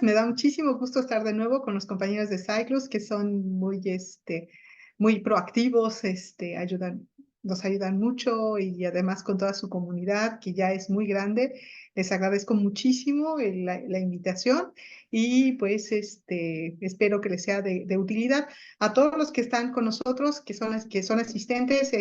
Me da muchísimo gusto estar de nuevo con los compañeros de Cyclos, que son muy proactivos, nos ayudan mucho y además con toda su comunidad, que ya es muy grande. Les agradezco muchísimo la invitación y pues espero que les sea de utilidad. A todos los que están con nosotros, que son asistentes,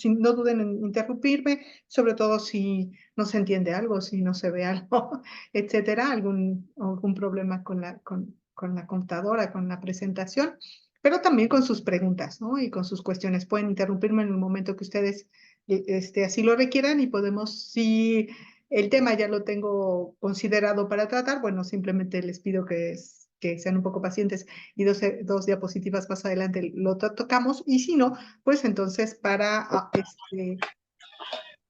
no duden en interrumpirme, sobre todo si no se entiende algo, si no se ve algo etcétera, algún problema con la computadora, con la presentación, pero también con sus preguntas, ¿no? Y con sus cuestiones. Pueden interrumpirme en el momento que ustedes así lo requieran y podemos, si el tema ya lo tengo considerado para tratar, bueno, simplemente les pido que sean un poco pacientes y dos diapositivas más adelante lo tocamos y si no, pues entonces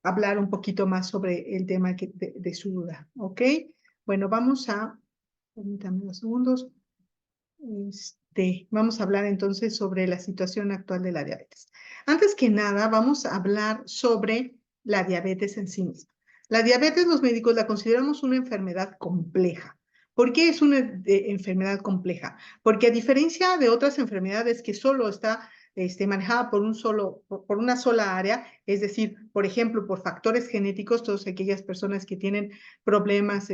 hablar un poquito más sobre el tema de su duda, ¿ok? Bueno, permítanme unos segundos, vamos a hablar entonces sobre la situación actual de la diabetes. Antes que nada, vamos a hablar sobre la diabetes en sí misma. La diabetes, los médicos la consideramos una enfermedad compleja. ¿Por qué es una enfermedad compleja? Porque a diferencia de otras enfermedades que solo está manejada por una sola área, es decir, por ejemplo, por factores genéticos, todas aquellas personas que tienen problemas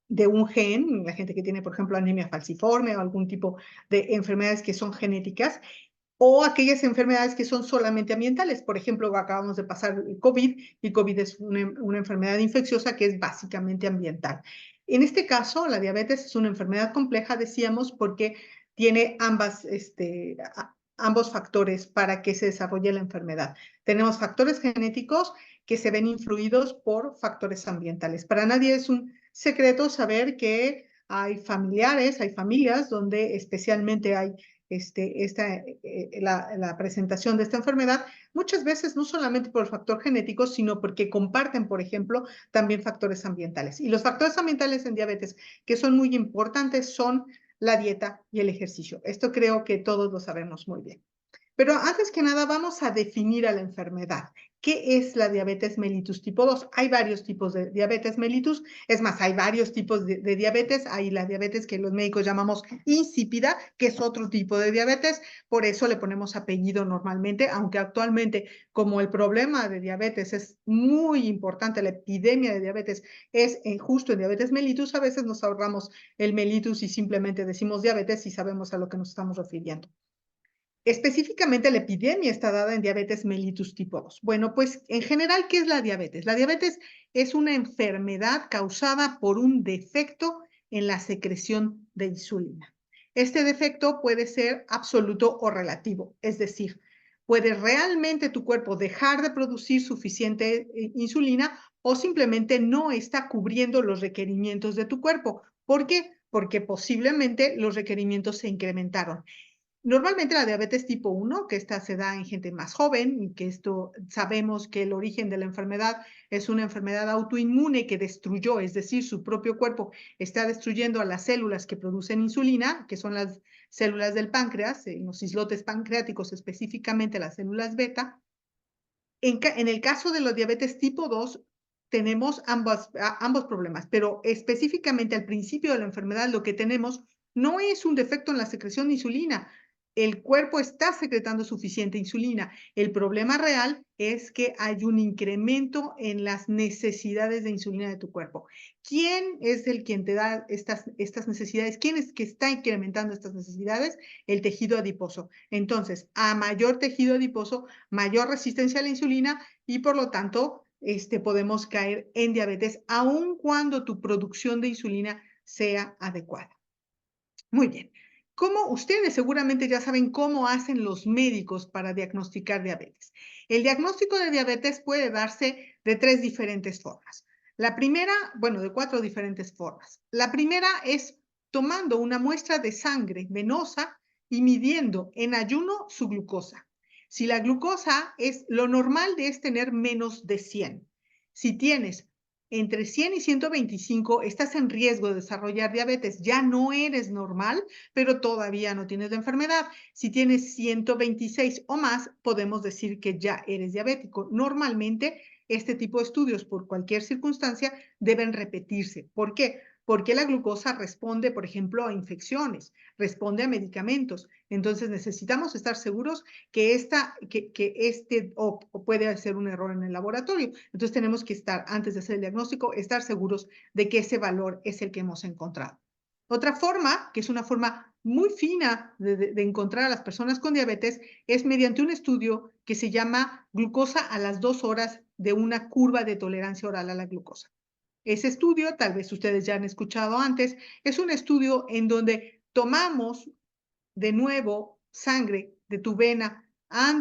de un gen, la gente que tiene, por ejemplo, anemia falciforme o algún tipo de enfermedades que son genéticas, o aquellas enfermedades que son solamente ambientales. Por ejemplo, acabamos de pasar el COVID y COVID es una enfermedad infecciosa que es básicamente ambiental. En este caso, la diabetes es una enfermedad compleja, decíamos, porque tiene ambos factores para que se desarrolle la enfermedad. Tenemos factores genéticos que se ven influidos por factores ambientales. Para nadie es un secreto saber que hay familiares, hay familias donde especialmente hay la presentación de esta enfermedad, muchas veces no solamente por el factor genético, sino porque comparten, por ejemplo, también factores ambientales. Y los factores ambientales en diabetes que son muy importantes son la dieta y el ejercicio. Esto creo que todos lo sabemos muy bien. Pero antes que nada vamos a definir a la enfermedad. ¿Qué es la diabetes mellitus tipo 2? Hay varios tipos de diabetes mellitus, es más, hay varios tipos de diabetes. Hay la diabetes que los médicos llamamos insípida, que es otro tipo de diabetes, por eso le ponemos apellido normalmente, aunque actualmente como el problema de diabetes es muy importante, la epidemia de diabetes es justo en diabetes mellitus, a veces nos ahorramos el mellitus y simplemente decimos diabetes y sabemos a lo que nos estamos refiriendo. Específicamente la epidemia está dada en diabetes mellitus tipo 2. Bueno, pues en general, ¿qué es la diabetes? La diabetes es una enfermedad causada por un defecto en la secreción de insulina. Este defecto puede ser absoluto o relativo, es decir, puede realmente tu cuerpo dejar de producir suficiente insulina o simplemente no está cubriendo los requerimientos de tu cuerpo. ¿Por qué? Porque posiblemente los requerimientos se incrementaron. Normalmente la diabetes tipo 1, que esta se da en gente más joven y que esto sabemos que el origen de la enfermedad es una enfermedad autoinmune que destruyó, es decir, su propio cuerpo está destruyendo a las células que producen insulina, que son las células del páncreas, los islotes pancreáticos, específicamente las células beta. En el caso de la diabetes tipo 2, tenemos ambos problemas, pero específicamente al principio de la enfermedad lo que tenemos no es un defecto en la secreción de insulina. El cuerpo está secretando suficiente insulina. El problema real es que hay un incremento en las necesidades de insulina de tu cuerpo. ¿Quién es quien te da estas necesidades? ¿Quién es que está incrementando estas necesidades? El tejido adiposo. Entonces, a mayor tejido adiposo, mayor resistencia a la insulina y por lo tanto podemos caer en diabetes aun cuando tu producción de insulina sea adecuada. Muy bien. Como ustedes seguramente ya saben cómo hacen los médicos para diagnosticar diabetes. El diagnóstico de diabetes puede darse de tres diferentes formas. La primera, bueno, de cuatro diferentes formas. La primera es tomando una muestra de sangre venosa y midiendo en ayuno su glucosa. Si la glucosa lo normal es tener menos de 100. Si tienes entre 100 y 125, estás en riesgo de desarrollar diabetes. Ya no eres normal, pero todavía no tienes la enfermedad. Si tienes 126 o más, podemos decir que ya eres diabético. Normalmente, este tipo de estudios, por cualquier circunstancia, deben repetirse. ¿Por qué? porque la glucosa responde, por ejemplo, a infecciones, responde a medicamentos. Entonces necesitamos estar seguros que o puede ser un error en el laboratorio. Entonces tenemos que estar, antes de hacer el diagnóstico, estar seguros de que ese valor es el que hemos encontrado. Otra forma, que es una forma muy fina de encontrar a las personas con diabetes, es mediante un estudio que se llama glucosa a las 2 horas de una curva de tolerancia oral a la glucosa. Ese estudio, tal vez ustedes ya han escuchado antes, es un estudio en donde tomamos de nuevo sangre de tu vena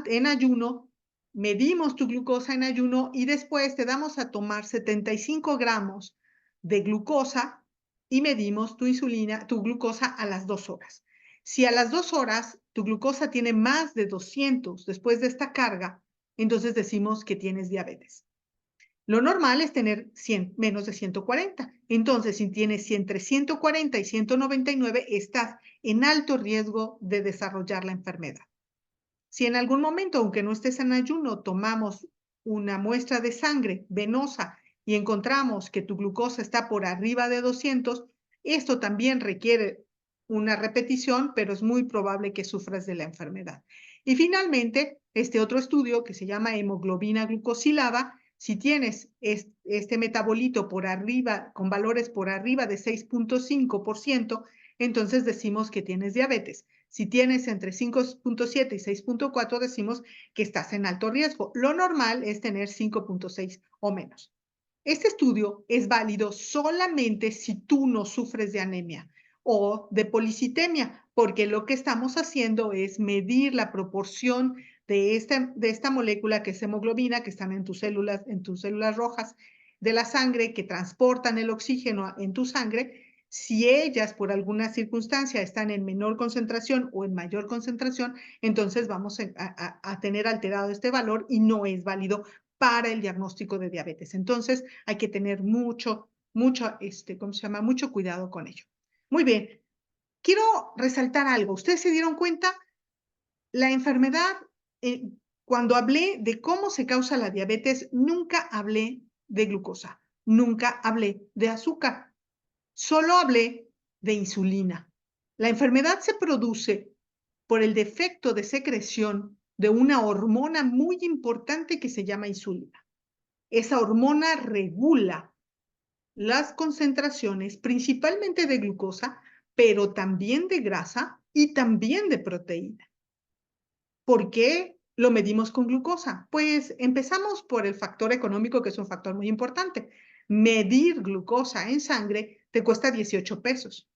en ayuno, medimos tu glucosa en ayuno y después te damos a tomar 75 gramos de glucosa y medimos tu glucosa a las 2 horas. Si a las 2 horas tu glucosa tiene más de 200 después de esta carga, entonces decimos que tienes diabetes. Lo normal es tener menos de 140. Entonces, si tienes entre 140 y 199, estás en alto riesgo de desarrollar la enfermedad. Si en algún momento, aunque no estés en ayuno, tomamos una muestra de sangre venosa y encontramos que tu glucosa está por arriba de 200, esto también requiere una repetición, pero es muy probable que sufras de la enfermedad. Y finalmente, este otro estudio que se llama hemoglobina glucosilada, si tienes este metabolito por arriba, con valores por arriba de 6.5%, entonces decimos que tienes diabetes. Si tienes entre 5.7 y 6.4, decimos que estás en alto riesgo. Lo normal es tener 5.6 o menos. Este estudio es válido solamente si tú no sufres de anemia o de policitemia, porque lo que estamos haciendo es medir la proporción de esta molécula que es hemoglobina, que están en tus células rojas de la sangre, que transportan el oxígeno en tu sangre. Si ellas por alguna circunstancia están en menor concentración o en mayor concentración, entonces vamos a tener alterado este valor y no es válido para el diagnóstico de diabetes. Entonces hay que tener mucho cuidado con ello. Muy bien, quiero resaltar algo. ¿Ustedes se dieron cuenta? La enfermedad, cuando hablé de cómo se causa la diabetes, nunca hablé de glucosa, nunca hablé de azúcar, solo hablé de insulina. La enfermedad se produce por el defecto de secreción de una hormona muy importante que se llama insulina. Esa hormona regula las concentraciones, principalmente de glucosa, pero también de grasa y también de proteína. ¿Por qué lo medimos con glucosa? Pues empezamos por el factor económico, que es un factor muy importante. Medir glucosa en sangre te cuesta 18 pesos.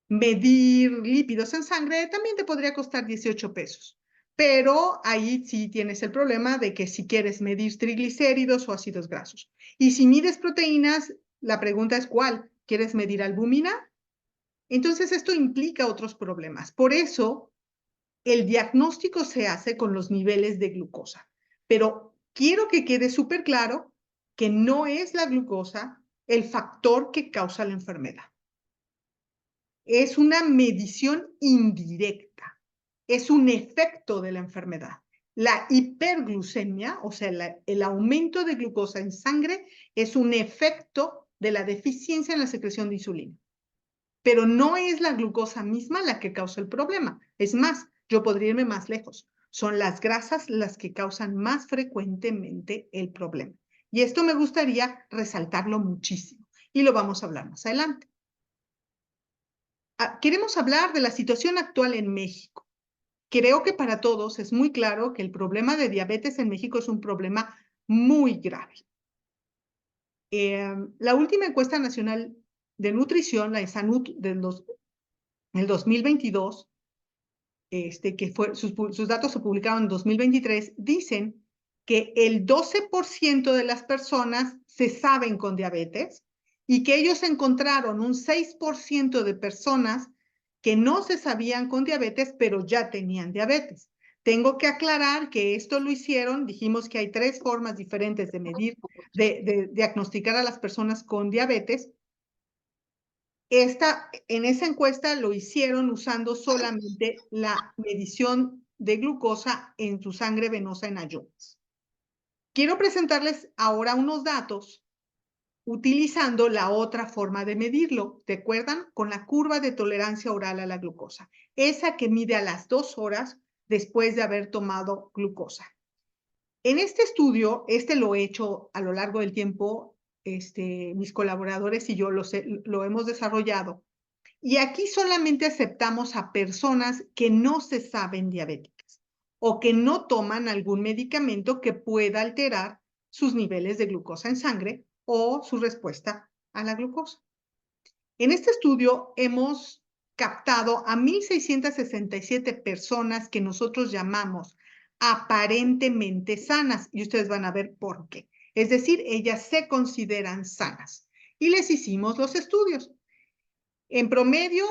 Medir lípidos en sangre también te podría costar 18 pesos. Pero ahí sí tienes el problema de que si quieres medir triglicéridos o ácidos grasos. Y si mides proteínas, la pregunta es ¿cuál? ¿Quieres medir albúmina? Entonces esto implica otros problemas. Por eso el diagnóstico se hace con los niveles de glucosa. Pero quiero que quede súper claro que no es la glucosa el factor que causa la enfermedad. Es una medición indirecta, es un efecto de la enfermedad. La hiperglucemia, o sea, el aumento de glucosa en sangre, es un efecto de la deficiencia en la secreción de insulina. Pero no es la glucosa misma la que causa el problema. Es más, yo podría irme más lejos. Son las grasas las que causan más frecuentemente el problema. Y esto me gustaría resaltarlo muchísimo. Y lo vamos a hablar más adelante. Queremos hablar de la situación actual en México. Creo que para todos es muy claro que el problema de diabetes en México es un problema muy grave. La última encuesta nacional de nutrición, la ESANUT del 2022, sus datos se publicaron en 2023, dicen que el 12% de las personas se saben con diabetes y que ellos encontraron un 6% de personas que no se sabían con diabetes, pero ya tenían diabetes. Tengo que aclarar que esto lo hicieron, dijimos que hay 3 formas diferentes de medir, de diagnosticar a las personas con diabetes. En esa encuesta lo hicieron usando solamente la medición de glucosa en su sangre venosa en ayunas. Quiero presentarles ahora unos datos utilizando la otra forma de medirlo. ¿Recuerdan? Con la curva de tolerancia oral a la glucosa. Esa que mide a las 2 horas después de haber tomado glucosa. En este estudio, lo he hecho a lo largo del tiempo, mis colaboradores y yo lo hemos desarrollado. Y aquí solamente aceptamos a personas que no se saben diabéticas o que no toman algún medicamento que pueda alterar sus niveles de glucosa en sangre o su respuesta a la glucosa. En este estudio hemos captado a 1,667 personas que nosotros llamamos aparentemente sanas, y ustedes van a ver por qué. Es decir, ellas se consideran sanas. Y les hicimos los estudios. En promedio,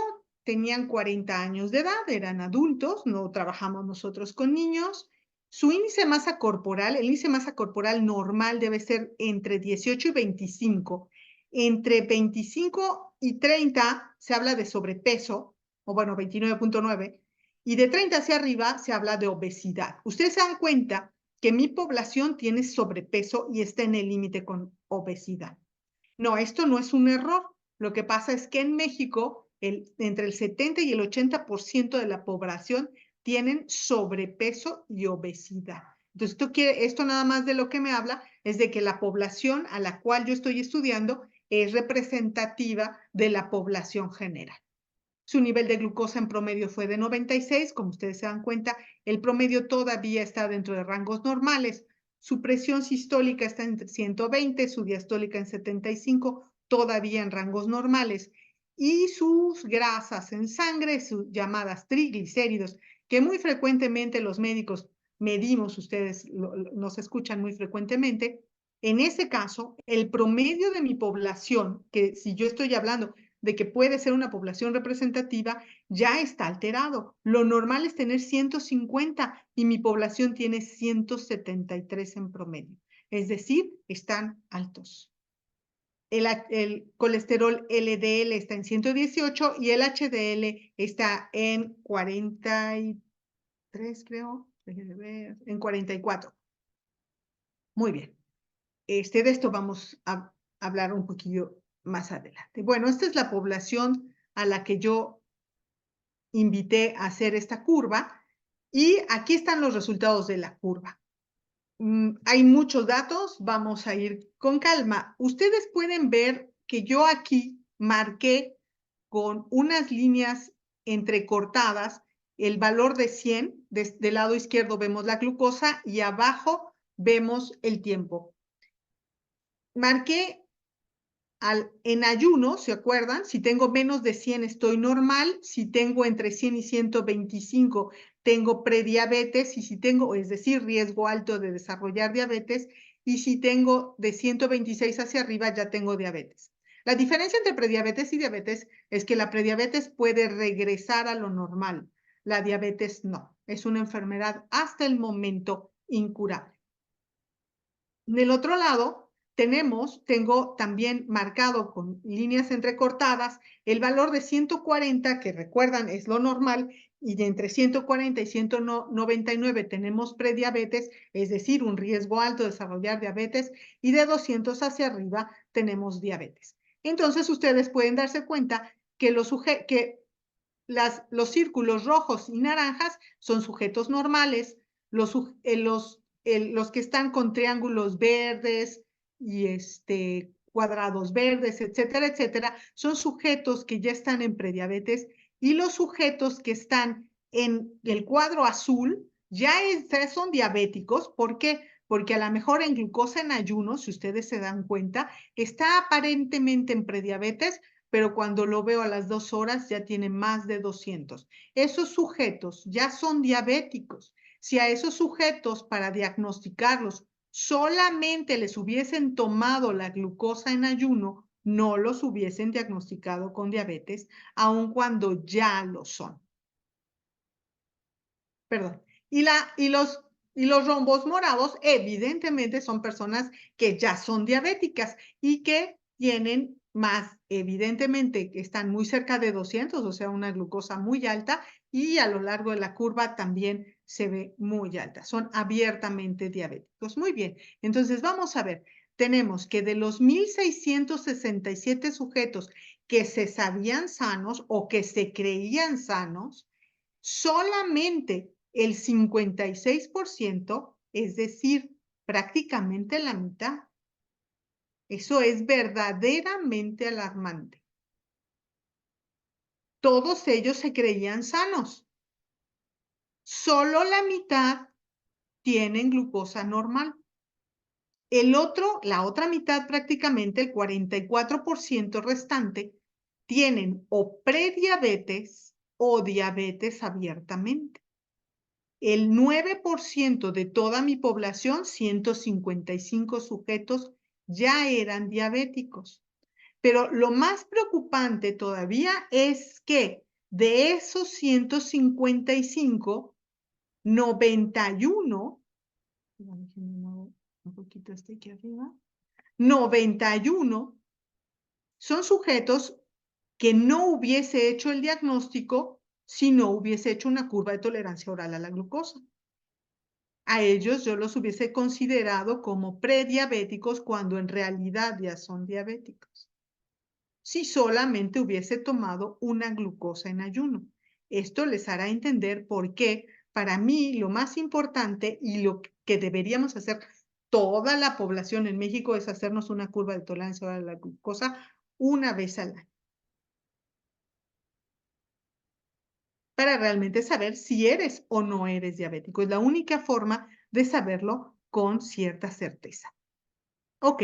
tenían 40 años de edad, eran adultos, no trabajamos nosotros con niños. Su índice de masa corporal, el índice de masa corporal normal debe ser entre 18 y 25. Entre 25 y 30 se habla de sobrepeso, o bueno, 29.9, y de 30 hacia arriba se habla de obesidad. Ustedes se dan cuenta que mi población tiene sobrepeso y está en el límite con obesidad. No, esto no es un error. Lo que pasa es que en México, entre el 70 y el 80% de la población tienen sobrepeso y obesidad. Entonces, esto nada más de lo que me habla es de que la población a la cual yo estoy estudiando es representativa de la población general. Su nivel de glucosa en promedio fue de 96, como ustedes se dan cuenta, el promedio todavía está dentro de rangos normales. Su presión sistólica está en 120, su diastólica en 75, todavía en rangos normales. Y sus grasas en sangre, sus llamadas triglicéridos, que muy frecuentemente los médicos medimos, ustedes nos escuchan muy frecuentemente. En ese caso, el promedio de mi población, que si yo estoy hablando de que puede ser una población representativa, ya está alterado. Lo normal es tener 150 y mi población tiene 173 en promedio. Es decir, están altos. El colesterol LDL está en 118 y el HDL está en 43, creo, en 44. Muy bien. De esto vamos a hablar un poquillo más adelante. Bueno, esta es la población a la que yo invité a hacer esta curva y aquí están los resultados de la curva. Hay muchos datos, vamos a ir con calma. Ustedes pueden ver que yo aquí marqué con unas líneas entrecortadas el valor de 100, del lado izquierdo vemos la glucosa y abajo vemos el tiempo. Marqué en ayuno, ¿se acuerdan? Si tengo menos de 100 estoy normal, si tengo entre 100 y 125 tengo prediabetes y si tengo, es decir, riesgo alto de desarrollar diabetes, y si tengo de 126 hacia arriba ya tengo diabetes. La diferencia entre prediabetes y diabetes es que la prediabetes puede regresar a lo normal, la diabetes no, es una enfermedad hasta el momento incurable. Del otro lado, tengo también marcado con líneas entrecortadas el valor de 140, que recuerdan es lo normal, y de entre 140 y 199 tenemos prediabetes, es decir, un riesgo alto de desarrollar diabetes, y de 200 hacia arriba tenemos diabetes. Entonces, ustedes pueden darse cuenta que los círculos rojos y naranjas son sujetos normales, los que están con triángulos verdes y cuadrados verdes, etcétera, etcétera, son sujetos que ya están en prediabetes, y los sujetos que están en el cuadro azul ya son diabéticos. ¿Por qué? Porque a lo mejor en glucosa en ayuno, si ustedes se dan cuenta, está aparentemente en prediabetes, pero cuando lo veo a las 2 horas ya tiene más de 200. Esos sujetos ya son diabéticos. Si a esos sujetos, para diagnosticarlos, solamente les hubiesen tomado la glucosa en ayuno, no los hubiesen diagnosticado con diabetes, aun cuando ya lo son. Perdón. Y los rombos morados, evidentemente, son personas que ya son diabéticas y que tienen más, evidentemente, que están muy cerca de 200, o sea, una glucosa muy alta, y a lo largo de la curva también se ve muy alta. Son abiertamente diabéticos. Muy bien. Entonces, vamos a ver. tenemos que de los 1,667 sujetos que se sabían sanos o que se creían sanos, solamente el 56%, es decir, prácticamente la mitad. Eso es verdaderamente alarmante. Todos ellos se creían sanos. Solo la mitad tienen glucosa normal. La otra mitad, prácticamente el 44% restante, tienen o prediabetes o diabetes abiertamente. El 9% de toda mi población, 155 sujetos, ya eran diabéticos. Pero lo más preocupante todavía es que de esos 155, 91, un poquito aquí arriba, 91 son sujetos que no hubiese hecho el diagnóstico si no hubiese hecho una curva de tolerancia oral a la glucosa. A ellos yo los hubiese considerado como prediabéticos cuando en realidad ya son diabéticos. Si solamente hubiese tomado una glucosa en ayuno. Esto les hará entender por qué para mí lo más importante y lo que deberíamos hacer toda la población en México es hacernos una curva de tolerancia a la glucosa una vez al año. Para realmente saber si eres o no eres diabético. Es la única forma de saberlo con cierta certeza. Ok,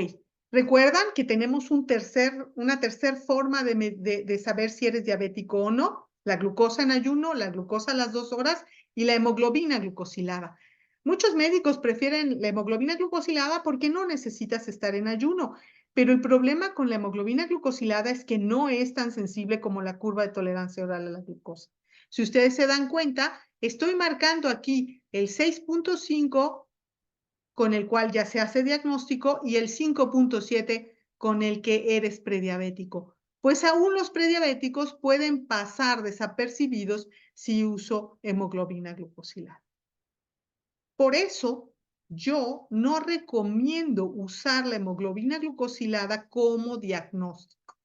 recuerdan que tenemos una tercera forma de saber si eres diabético o no, la glucosa en ayuno, la glucosa a las 2 horas y la hemoglobina glucosilada. Muchos médicos prefieren la hemoglobina glucosilada porque no necesitas estar en ayuno, pero el problema con la hemoglobina glucosilada es que no es tan sensible como la curva de tolerancia oral a la glucosa. Si ustedes se dan cuenta, estoy marcando aquí el 6.5 con el cual ya se hace diagnóstico y el 5.7 con el que eres prediabético. Pues aún los prediabéticos pueden pasar desapercibidos si uso hemoglobina glucosilada. Por eso, yo no recomiendo usar la hemoglobina glucosilada como diagnóstico.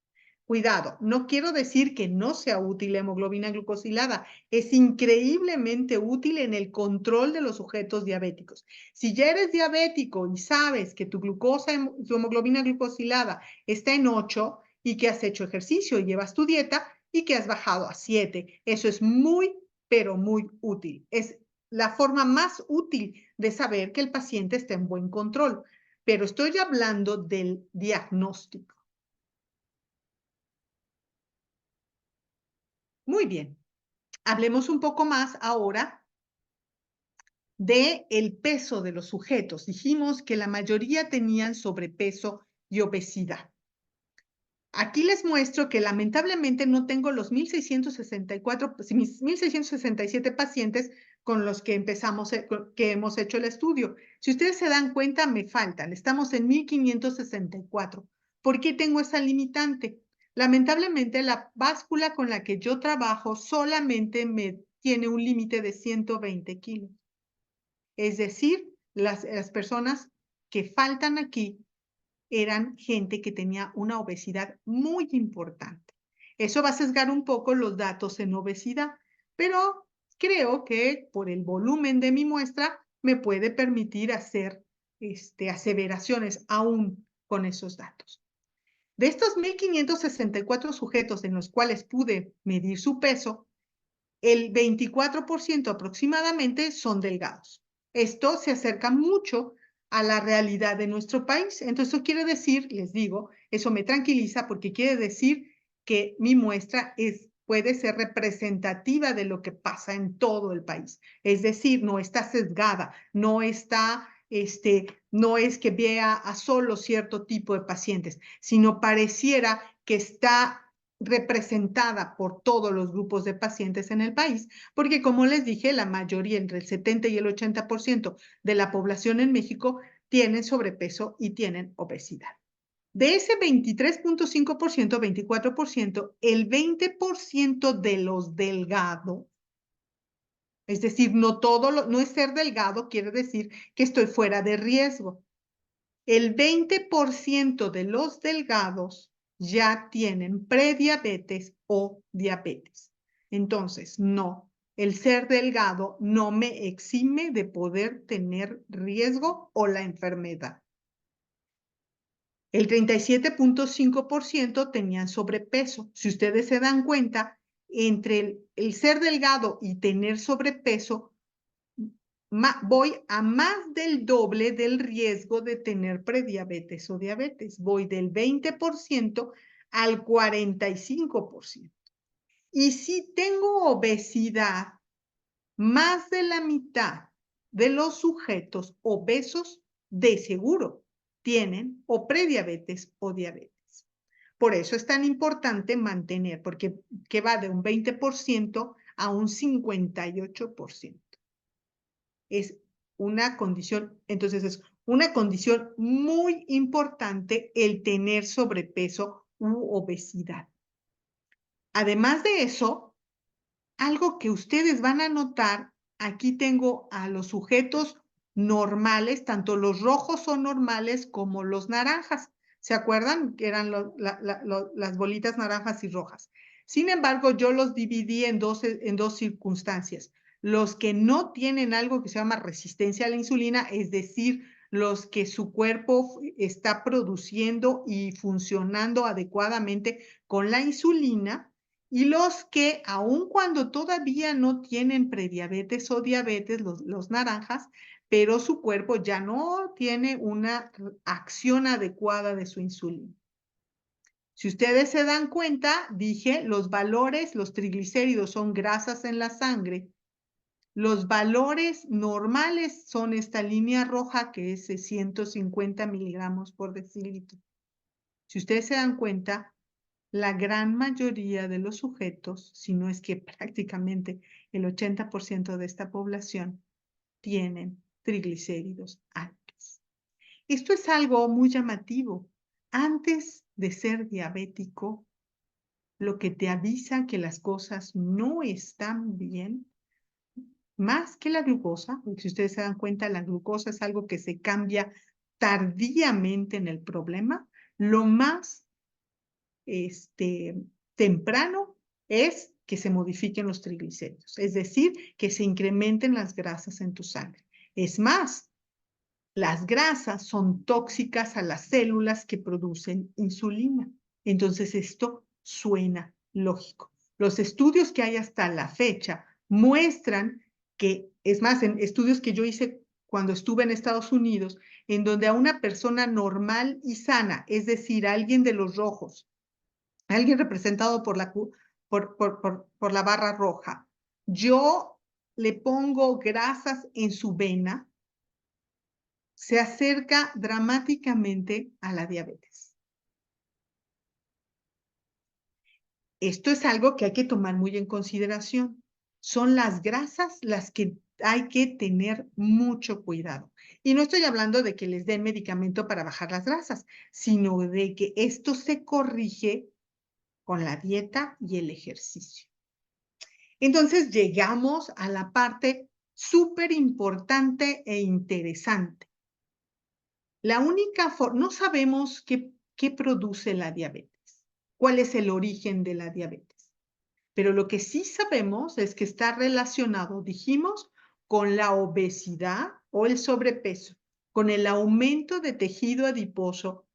Cuidado, no quiero decir que no sea útil la hemoglobina glucosilada. Es increíblemente útil en el control de los sujetos diabéticos. Si ya eres diabético y sabes que tu hemoglobina glucosilada está en 8 y que has hecho ejercicio y llevas tu dieta y que has bajado a 7, eso es muy, pero muy útil. Es la forma más útil de saber que el paciente está en buen control. Pero estoy hablando del diagnóstico. Muy bien. Hablemos un poco más ahora del peso de los sujetos. Dijimos que la mayoría tenían sobrepeso y obesidad. Aquí les muestro que lamentablemente no tengo los 1,667 pacientes con los que hemos hecho el estudio. Si ustedes se dan cuenta, me faltan. Estamos en 1,564. ¿Por qué tengo esa limitante? Lamentablemente, la báscula con la que yo trabajo solamente me tiene un límite de 120 kilos. Es decir, las personas que faltan aquí eran gente que tenía una obesidad muy importante. Eso va a sesgar un poco los datos en obesidad, pero creo que por el volumen de mi muestra me puede permitir hacer aseveraciones aún con esos datos. De estos 1,564 sujetos en los cuales pude medir su peso, el 24% aproximadamente son delgados. Esto se acerca mucho a la realidad de nuestro país. Entonces, eso quiere decir, les digo, eso me tranquiliza porque quiere decir que mi muestra puede ser representativa de lo que pasa en todo el país. Es decir, no está sesgada, no es que vea a solo cierto tipo de pacientes, sino pareciera que está representada por todos los grupos de pacientes en el país, porque como les dije, la mayoría, entre el 70 y el 80% de la población en México tienen sobrepeso y tienen obesidad. De ese 23.5%, 24%, el 20% de los delgados, es decir, no es ser delgado quiere decir que estoy fuera de riesgo. el 20% de los delgados ya tienen prediabetes o diabetes. Entonces, no, el ser delgado no me exime de poder tener riesgo o la enfermedad. El 37.5% tenían sobrepeso. Si ustedes se dan cuenta, entre el ser delgado y tener sobrepeso, voy a más del doble del riesgo de tener prediabetes o diabetes. Voy del 20% al 45%. Y si tengo obesidad, más de la mitad de los sujetos obesos de seguro tienen o prediabetes o diabetes. Por eso es tan importante mantener, porque que va de un 20% a un 58%. Es una condición, entonces es una condición muy importante el tener sobrepeso u obesidad. Además de eso, algo que ustedes van a notar, aquí tengo a los sujetos normales, tanto los rojos son normales como los naranjas. ¿Se acuerdan? Que eran las bolitas naranjas y rojas. Sin embargo, yo los dividí en dos circunstancias. Los que no tienen algo que se llama resistencia a la insulina, es decir, los que su cuerpo está produciendo y funcionando adecuadamente con la insulina, y los que, aun cuando todavía no tienen prediabetes o diabetes, los naranjas, pero su cuerpo ya no tiene una acción adecuada de su insulina. Si ustedes se dan cuenta, dije, los valores, los triglicéridos son grasas en la sangre. Los valores normales son esta línea roja, que es 150 miligramos por decilitro. Si ustedes se dan cuenta, la gran mayoría de los sujetos, si no es que prácticamente el 80% de esta población, tienen triglicéridos altos. Esto es algo muy llamativo. Antes de ser diabético, lo que te avisa que las cosas no están bien, más que la glucosa, porque si ustedes se dan cuenta, la glucosa es algo que se cambia tardíamente en el problema, lo más temprano es que se modifiquen los triglicéridos, es decir, que se incrementen las grasas en tu sangre. Es más, las grasas son tóxicas a las células que producen insulina. Entonces, esto suena lógico. Los estudios que hay hasta la fecha muestran que, es más, en estudios que yo hice cuando estuve en Estados Unidos, en donde a una persona normal y sana, es decir, a alguien de los rojos, alguien representado por la barra roja, yo le pongo grasas en su vena, se acerca dramáticamente a la diabetes. Esto es algo que hay que tomar muy en consideración. Son las grasas las que hay que tener mucho cuidado. Y no estoy hablando de que les den medicamento para bajar las grasas, sino de que esto se corrige con la dieta y el ejercicio. Entonces llegamos a la parte súper importante e interesante. La única forma, no sabemos qué produce la diabetes, cuál es el origen de la diabetes, pero lo que sí sabemos es que está relacionado, dijimos, con la obesidad o el sobrepeso, con el aumento de tejido adiposo,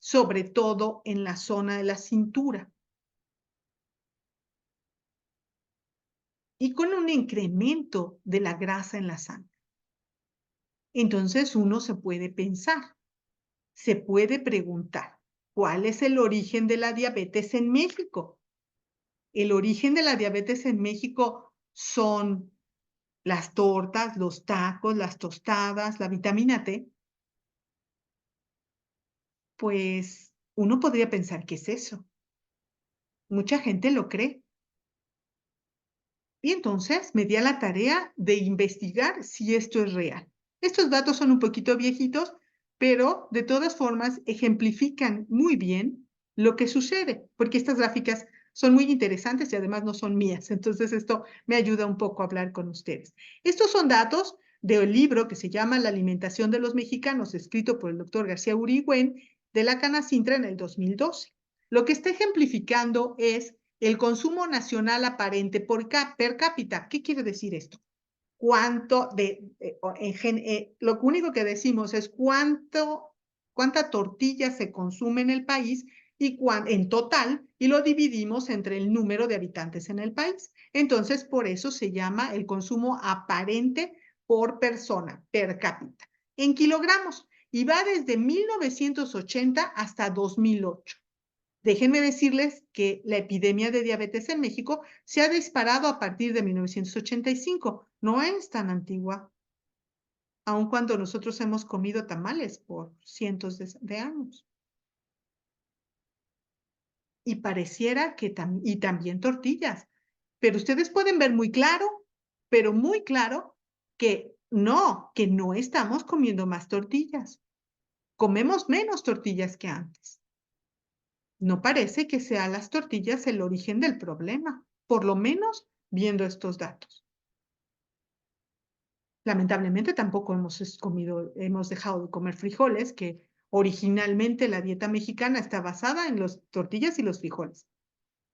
sobre todo en la zona de la cintura, y con un incremento de la grasa en la sangre. Entonces uno se puede pensar, se puede preguntar, ¿cuál es el origen de la diabetes en México? El origen de la diabetes en México son las tortas, los tacos, las tostadas, la vitamina T. Pues uno podría pensar que es eso. Mucha gente lo cree. Y entonces me di a la tarea de investigar si esto es real. Estos datos son un poquito viejitos, pero de todas formas ejemplifican muy bien lo que sucede, porque estas gráficas son muy interesantes y además no son mías. Entonces esto me ayuda un poco a hablar con ustedes. Estos son datos del libro que se llama La alimentación de los mexicanos, escrito por el doctor García Urigüen, de la Canacintra en el 2012. Lo que está ejemplificando es el consumo nacional aparente per cápita. ¿Qué quiere decir esto? Lo único que decimos es cuánta tortilla se consume en el país en total, y lo dividimos entre el número de habitantes en el país. Entonces, por eso se llama el consumo aparente por persona, per cápita, en kilogramos, y va desde 1980 hasta 2008. Déjenme decirles que la epidemia de diabetes en México se ha disparado a partir de 1985. No es tan antigua, aun cuando nosotros hemos comido tamales por cientos de años. Y pareciera que y también tortillas. Pero ustedes pueden ver muy claro, pero muy claro, que no estamos comiendo más tortillas. Comemos menos tortillas que antes. No parece que sean las tortillas el origen del problema, por lo menos viendo estos datos. Lamentablemente tampoco hemos dejado de comer frijoles, que originalmente la dieta mexicana está basada en las tortillas y los frijoles.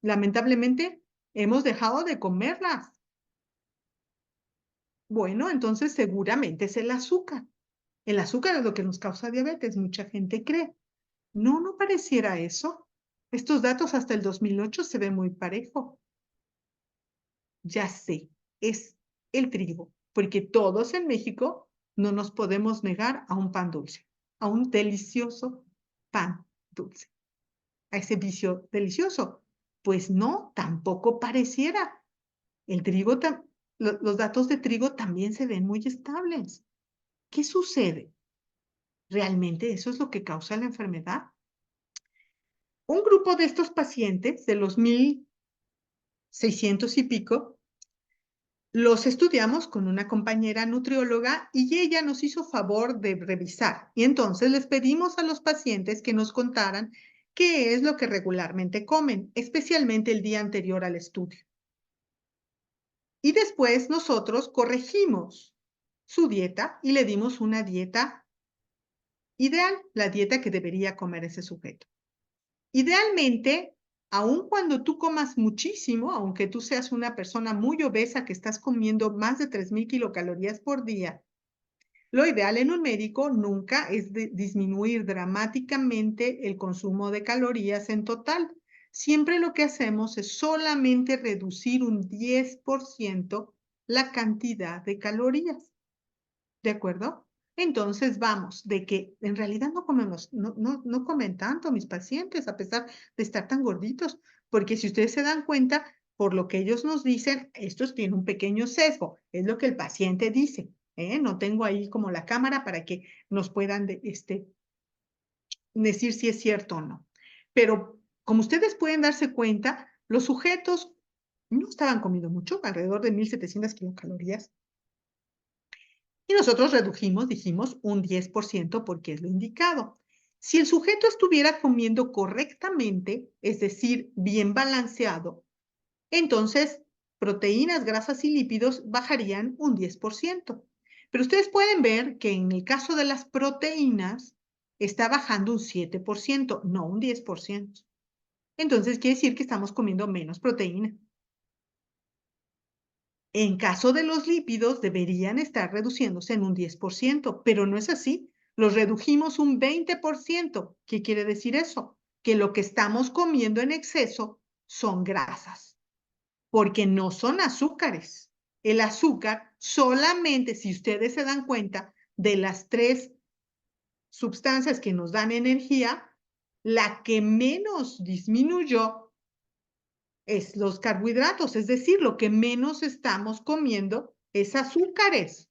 Lamentablemente hemos dejado de comerlas. Bueno, entonces seguramente es el azúcar. El azúcar es lo que nos causa diabetes, mucha gente cree. No, no pareciera eso. Estos datos hasta el 2008 se ven muy parejo. Ya sé, es el trigo, porque todos en México no nos podemos negar a un pan dulce, a un delicioso pan dulce, a ese vicio delicioso. Pues no, tampoco pareciera. El trigo, los datos de trigo también se ven muy estables. ¿Qué sucede? ¿Realmente eso es lo que causa la enfermedad? Un grupo de estos pacientes, de los 1,600 y pico, los estudiamos con una compañera nutrióloga y ella nos hizo favor de revisar. Y entonces les pedimos a los pacientes que nos contaran qué es lo que regularmente comen, especialmente el día anterior al estudio. Y después nosotros corregimos su dieta y le dimos una dieta ideal, la dieta que debería comer ese sujeto. Idealmente, aun cuando tú comas muchísimo, aunque tú seas una persona muy obesa que estás comiendo más de 3,000 kilocalorías por día, lo ideal en un médico nunca es disminuir dramáticamente el consumo de calorías en total. Siempre lo que hacemos es solamente reducir un 10% la cantidad de calorías. ¿De acuerdo? Entonces vamos, de que en realidad no comen tanto mis pacientes, a pesar de estar tan gorditos, porque si ustedes se dan cuenta, por lo que ellos nos dicen, esto tiene un pequeño sesgo, es lo que el paciente dice, ¿eh? No tengo ahí como la cámara para que nos puedan decir si es cierto o no. Pero como ustedes pueden darse cuenta, los sujetos no estaban comiendo mucho, alrededor de 1,700 kilocalorías, y nosotros dijimos un 10% porque es lo indicado. Si el sujeto estuviera comiendo correctamente, es decir, bien balanceado, entonces proteínas, grasas y lípidos bajarían un 10%. Pero ustedes pueden ver que en el caso de las proteínas está bajando un 7%, no un 10%. Entonces quiere decir que estamos comiendo menos proteína. En caso de los lípidos, deberían estar reduciéndose en un 10%, pero no es así. Los redujimos un 20%. ¿Qué quiere decir eso? Que lo que estamos comiendo en exceso son grasas, porque no son azúcares. El azúcar solamente, si ustedes se dan cuenta, de las 3 sustancias que nos dan energía, la que menos disminuyó es los carbohidratos, es decir, lo que menos estamos comiendo es azúcares.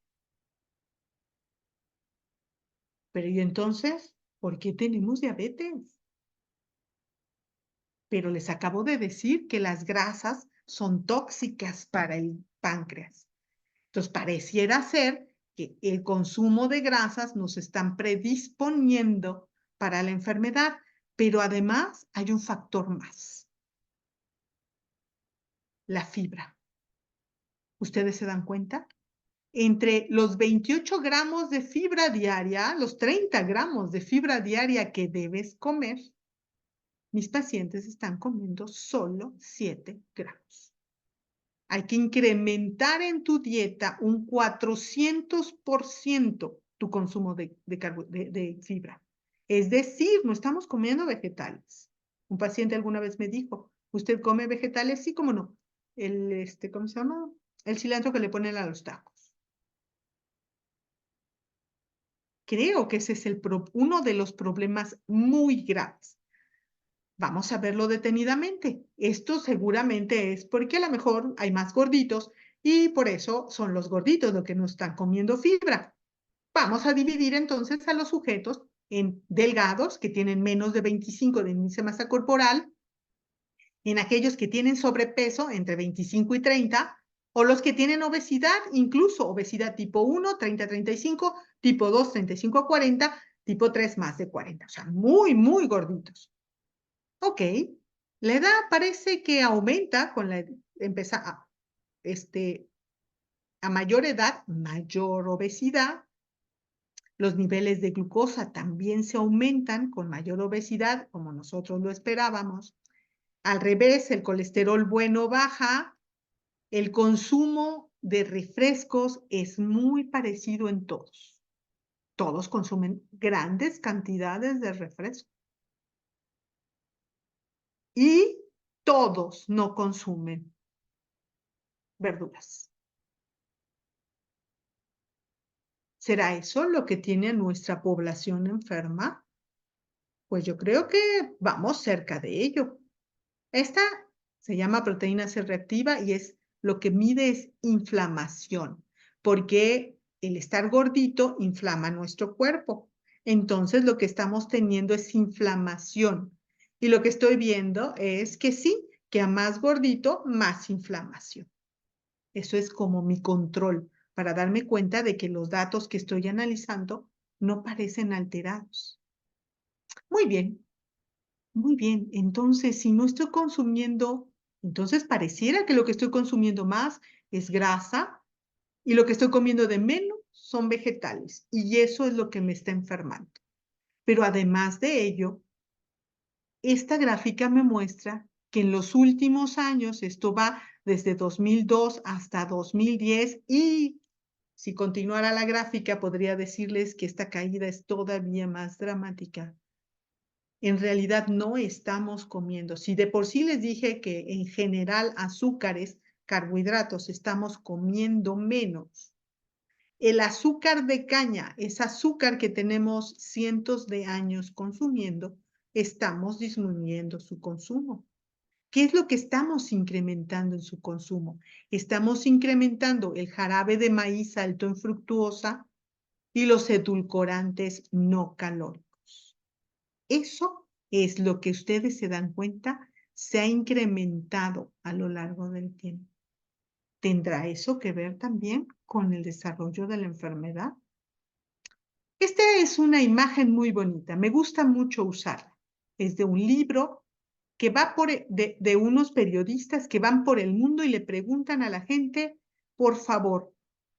Pero ¿y entonces por qué tenemos diabetes? Pero les acabo de decir que las grasas son tóxicas para el páncreas. Entonces, pareciera ser que el consumo de grasas nos están predisponiendo para la enfermedad, pero además hay un factor más, la fibra. ¿Ustedes se dan cuenta? entre los 28 gramos de fibra diaria, los 30 gramos de fibra diaria que debes comer, mis pacientes están comiendo solo 7 gramos. Hay que incrementar en tu dieta un 400% tu consumo de fibra. Es decir, no estamos comiendo vegetales. Un paciente alguna vez me dijo, ¿usted come vegetales? Sí, cómo no. ¿Cómo se llama? El cilantro que le ponen a los tacos. Creo que ese es uno de los problemas muy graves. Vamos a verlo detenidamente. Esto seguramente es porque a lo mejor hay más gorditos y por eso son los gorditos los que no están comiendo fibra. Vamos a dividir entonces a los sujetos en delgados, que tienen menos de 25 de índice de masa corporal, en aquellos que tienen sobrepeso entre 25 y 30, o los que tienen obesidad, incluso obesidad tipo 1, 30 a 35, tipo 2, 35 a 40, tipo 3, más de 40. O sea, muy, muy gorditos. Ok, la edad parece que aumenta con la a mayor edad, mayor obesidad. Los niveles de glucosa también se aumentan con mayor obesidad, como nosotros lo esperábamos. Al revés, el colesterol bueno baja. El consumo de refrescos es muy parecido en todos. Todos consumen grandes cantidades de refresco. Y todos no consumen verduras. ¿Será eso lo que tiene a nuestra población enferma? Pues yo creo que vamos cerca de ello. Esta se llama proteína C reactiva y lo que mide es inflamación, porque el estar gordito inflama nuestro cuerpo. Entonces lo que estamos teniendo es inflamación. Y lo que estoy viendo es que sí, que a más gordito, más inflamación. Eso es como mi control para darme cuenta de que los datos que estoy analizando no parecen alterados. Muy bien, muy bien. Entonces, si no estoy consumiendo, entonces pareciera que lo que estoy consumiendo más es grasa y lo que estoy comiendo de menos son vegetales. Y eso es lo que me está enfermando. Pero además de ello, esta gráfica me muestra que en los últimos años, esto va desde 2002 hasta 2010, y si continuara la gráfica, podría decirles que esta caída es todavía más dramática. En realidad no estamos comiendo. Si de por sí les dije que en general azúcares, carbohidratos, estamos comiendo menos. El azúcar de caña, es azúcar que tenemos cientos de años consumiendo, estamos disminuyendo su consumo. ¿Qué es lo que estamos incrementando en su consumo? Estamos incrementando el jarabe de maíz alto en fructuosa y los edulcorantes no calóricos. Eso es lo que ustedes se dan cuenta, se ha incrementado a lo largo del tiempo. ¿Tendrá eso que ver también con el desarrollo de la enfermedad? Esta es una imagen muy bonita, me gusta mucho usarla. Es de un libro que va de unos periodistas que van por el mundo y le preguntan a la gente, por favor,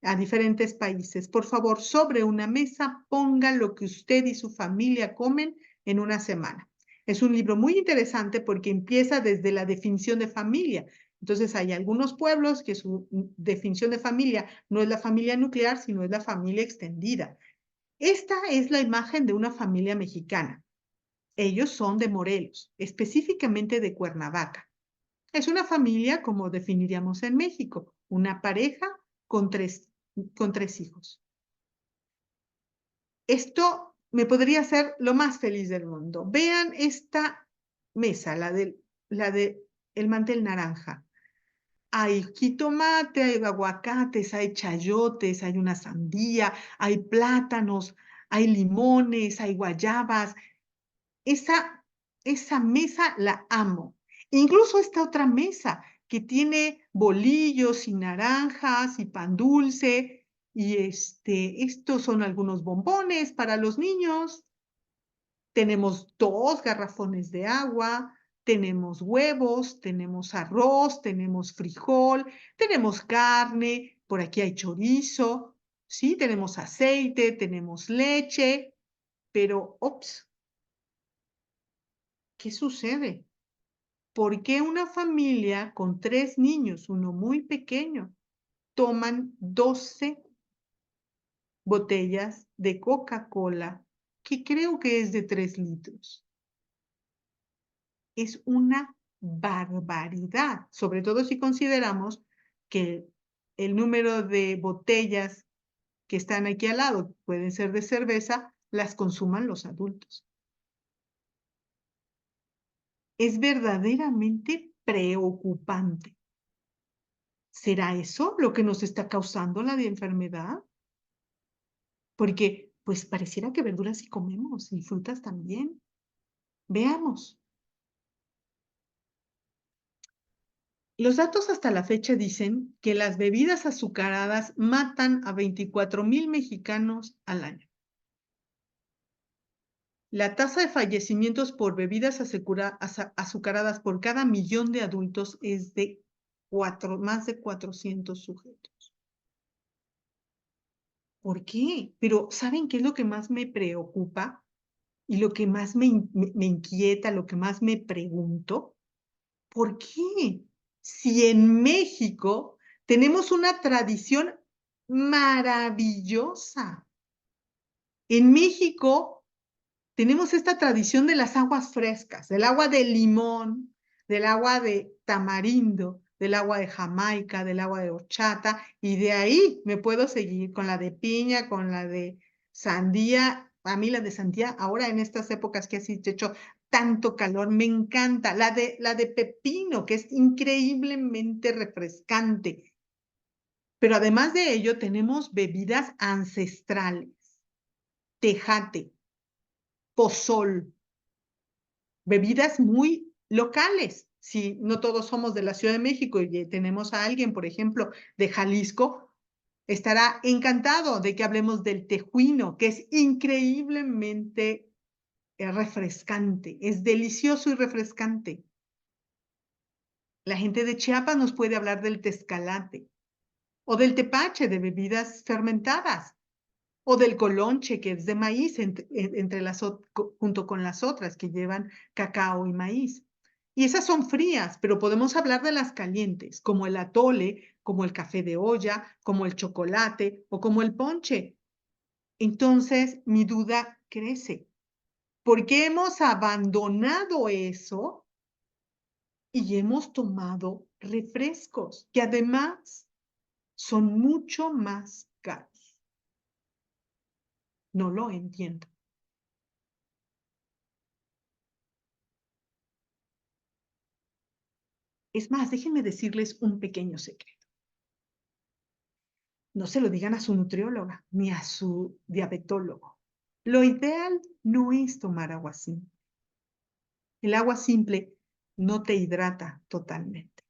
a diferentes países, por favor, sobre una mesa ponga lo que usted y su familia comen en una semana. Es un libro muy interesante porque empieza desde la definición de familia. Entonces hay algunos pueblos que su definición de familia no es la familia nuclear, sino es la familia extendida. Esta es la imagen de una familia mexicana. Ellos son de Morelos, específicamente de Cuernavaca. Es una familia como definiríamos en México, una pareja con tres hijos. Esto me podría hacer lo más feliz del mundo. Vean esta mesa, la de el mantel naranja. Hay jitomate, hay aguacates, hay chayotes, hay una sandía, hay plátanos, hay limones, hay guayabas. Esa mesa la amo. Incluso esta otra mesa que tiene bolillos y naranjas y pan dulce. Y estos son algunos bombones para los niños. Tenemos 2 garrafones de agua, tenemos huevos, tenemos arroz, tenemos frijol, tenemos carne, por aquí hay chorizo. Sí, tenemos aceite, tenemos leche, pero, ops, ¿qué sucede? ¿Por qué una familia con 3 niños, uno muy pequeño, toman 12 botellas de Coca-Cola, que creo que es de 3 litros? Es una barbaridad, sobre todo si consideramos que el número de botellas que están aquí al lado, pueden ser de cerveza, las consuman los adultos. Es verdaderamente preocupante. ¿Será eso lo que nos está causando la enfermedad? Porque, pues, pareciera que verduras sí comemos y frutas también. Veamos. Los datos hasta la fecha dicen que las bebidas azucaradas matan a 24,000 mexicanos al año. La tasa de fallecimientos por bebidas azucaradas por cada millón de adultos es de más de 400 sujetos. ¿Por qué? Pero ¿saben qué es lo que más me preocupa? Y lo que más me inquieta, lo que más me pregunto, ¿por qué? Si en México tenemos una tradición maravillosa. En México tenemos esta tradición de las aguas frescas, del agua de limón, del agua de tamarindo, del agua de Jamaica, del agua de horchata, y de ahí me puedo seguir con la de piña, con la de sandía. A mí la de sandía, ahora en estas épocas que así hecho tanto calor, me encanta. La de pepino, que es increíblemente refrescante. Pero además de ello, tenemos bebidas ancestrales, tejate, pozol, bebidas muy locales. Si no todos somos de la Ciudad de México y tenemos a alguien, por ejemplo, de Jalisco, estará encantado de que hablemos del tejuino, que es increíblemente refrescante, es delicioso y refrescante. La gente de Chiapas nos puede hablar del tezcalate o del tepache, de bebidas fermentadas, o del colonche, que es de maíz, junto con las otras que llevan cacao y maíz. Y esas son frías, pero podemos hablar de las calientes, como el atole, como el café de olla, como el chocolate o como el ponche. Entonces, mi duda crece. ¿Por qué hemos abandonado eso y hemos tomado refrescos que además son mucho más caros? No lo entiendo. Es más, déjenme decirles un pequeño secreto. No se lo digan a su nutrióloga ni a su diabetólogo. Lo ideal no es tomar agua simple. El agua simple no te hidrata totalmente.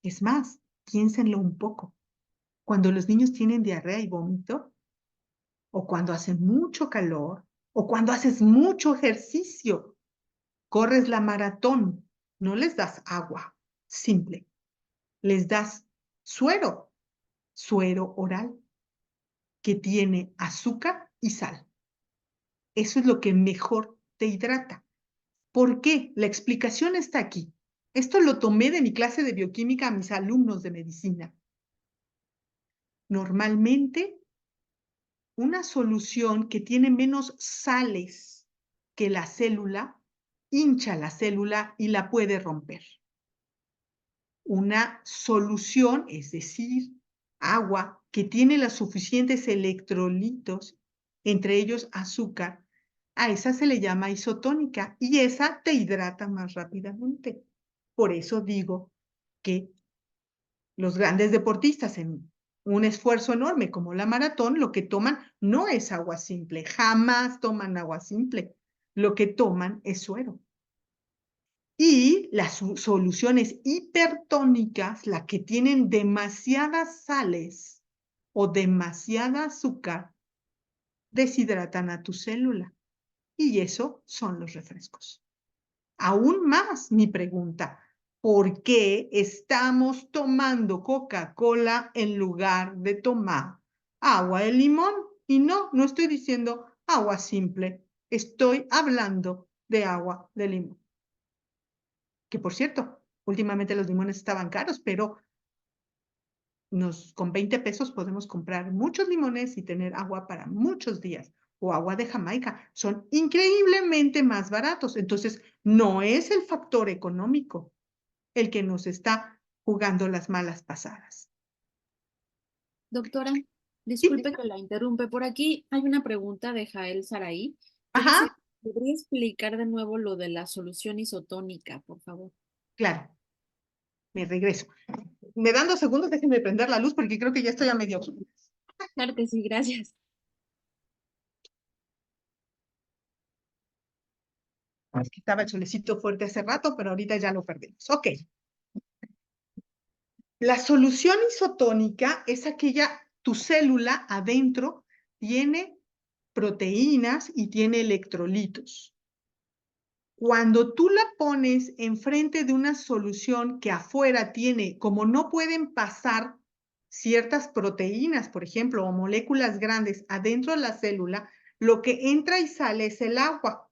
Es más, piénsenlo un poco. Cuando los niños tienen diarrea y vómito, o cuando hace mucho calor, o cuando haces mucho ejercicio, corres la maratón, no les das agua simple, les das suero, suero oral, que tiene azúcar y sal. Eso es lo que mejor te hidrata. ¿Por qué? La explicación está aquí. Esto lo tomé de mi clase de bioquímica a mis alumnos de medicina. Normalmente, una solución que tiene menos sales que la célula, hincha la célula y la puede romper. Una solución, es decir, agua que tiene los suficientes electrolitos, entre ellos azúcar, a esa se le llama isotónica y esa te hidrata más rápidamente. Por eso digo que los grandes deportistas en un esfuerzo enorme como la maratón, lo que toman no es agua simple, jamás toman agua simple. Lo que toman es suero. Y las soluciones hipertónicas, las que tienen demasiadas sales o demasiada azúcar, deshidratan a tu célula. Y eso son los refrescos. Aún más mi pregunta, ¿por qué estamos tomando Coca-Cola en lugar de tomar agua de limón. Y no, no estoy diciendo agua simple. Estoy hablando de agua de limón. Que por cierto, últimamente los limones estaban caros, pero con 20 pesos podemos comprar muchos limones y tener agua para muchos días. O agua de Jamaica. Son increíblemente más baratos. Entonces, no es el factor económico el que nos está jugando las malas pasadas. Doctora, Sí. disculpe que la interrumpe. Por aquí hay una pregunta de Jael Saraí que dice, Ajá, ¿podría explicar de nuevo lo de la solución isotónica, por favor? claro, me regreso. Me dan 2 segundos, déjenme prender la luz porque creo que ya estoy a medio. Claro que sí, gracias. Es que estaba el solecito fuerte hace rato, pero ahorita ya lo perdimos. Ok. La solución isotónica es aquella, tu célula adentro tiene proteínas y tiene electrolitos. Cuando tú la pones enfrente de una solución que afuera tiene, como no pueden pasar ciertas proteínas, por ejemplo, o moléculas grandes adentro de la célula, lo que entra y sale es el agua.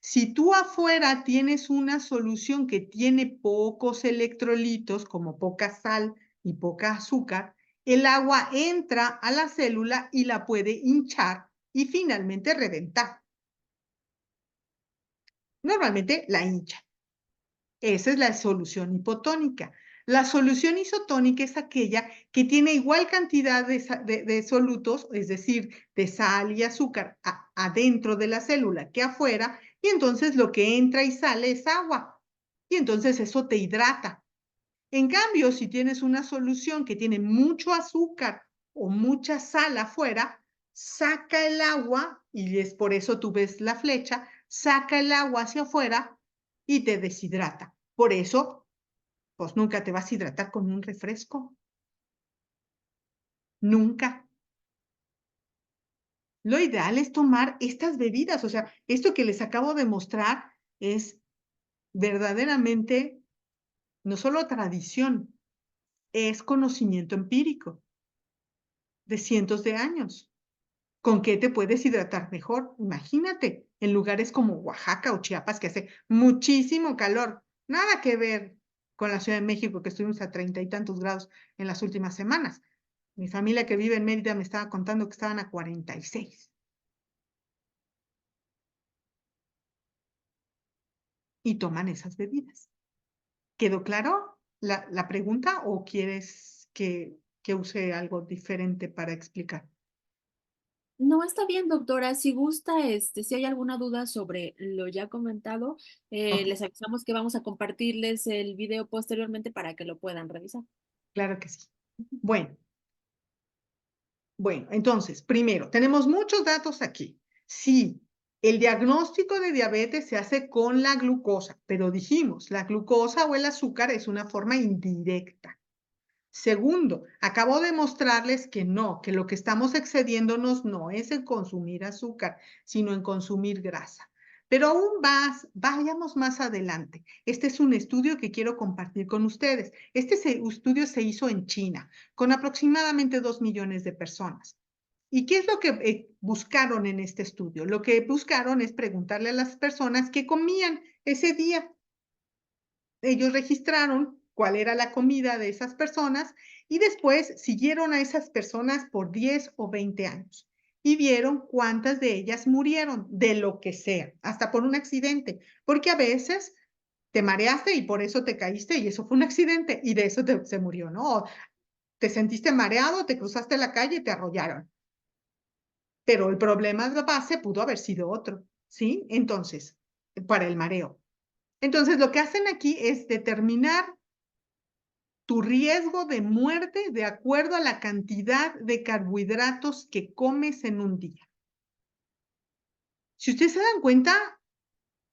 Si tú afuera tienes una solución que tiene pocos electrolitos, como poca sal y poca azúcar, el agua entra a la célula y la puede hinchar y finalmente reventar. Normalmente la hincha. Esa es la solución hipotónica. La solución isotónica es aquella que tiene igual cantidad de solutos, es decir, de sal y azúcar adentro de la célula que afuera, y entonces lo que entra y sale es agua. Y entonces eso te hidrata. En cambio, si tienes una solución que tiene mucho azúcar o mucha sal afuera, saca el agua, y es por eso tú ves la flecha, saca el agua hacia afuera y te deshidrata. Por eso, pues nunca te vas a hidratar con un refresco. Nunca. Lo ideal es tomar estas bebidas. O sea, esto que les acabo de mostrar es verdaderamente no solo tradición, es conocimiento empírico de cientos de años. ¿Con qué te puedes hidratar mejor? Imagínate, en lugares como Oaxaca o Chiapas, que hace muchísimo calor. Nada que ver con la Ciudad de México, que estuvimos a 30 y tantos grados en las últimas semanas. Mi familia que vive en Mérida me estaba contando que estaban a 46 y toman esas bebidas. ¿Quedó claro la pregunta o quieres que use algo diferente para explicar? No, está bien, doctora. Si gusta, si hay alguna duda sobre lo ya comentado, Ok, les avisamos que vamos a compartirles el video posteriormente para que lo puedan revisar. claro que sí. Bueno, Bueno, entonces, primero, tenemos muchos datos aquí. Sí, el diagnóstico de diabetes se hace con la glucosa, pero dijimos, la glucosa o el azúcar es una forma indirecta. Segundo, acabo de mostrarles que no, que lo que estamos excediéndonos no es en consumir azúcar, sino en consumir grasa. Pero aún vayamos más adelante. Este es un estudio que quiero compartir con ustedes. Estudio se hizo en China, con aproximadamente 2 millones de personas. ¿Y qué es lo que buscaron en este estudio? Lo que buscaron es preguntarle a las personas qué comían ese día. Ellos registraron cuál era la comida de esas personas y después siguieron a esas personas por 10 o 20 años y vieron cuántas de ellas murieron de lo que sea, hasta por un accidente, porque a veces te mareaste y por eso te caíste y eso fue un accidente y de eso se murió, ¿no? O te sentiste mareado, te cruzaste la calle y te arrollaron, pero el problema de base pudo haber sido otro, ¿sí? Entonces, para el mareo. Entonces, lo que hacen aquí es determinar tu riesgo de muerte de acuerdo a la cantidad de carbohidratos que comes en un día. Si ustedes se dan cuenta,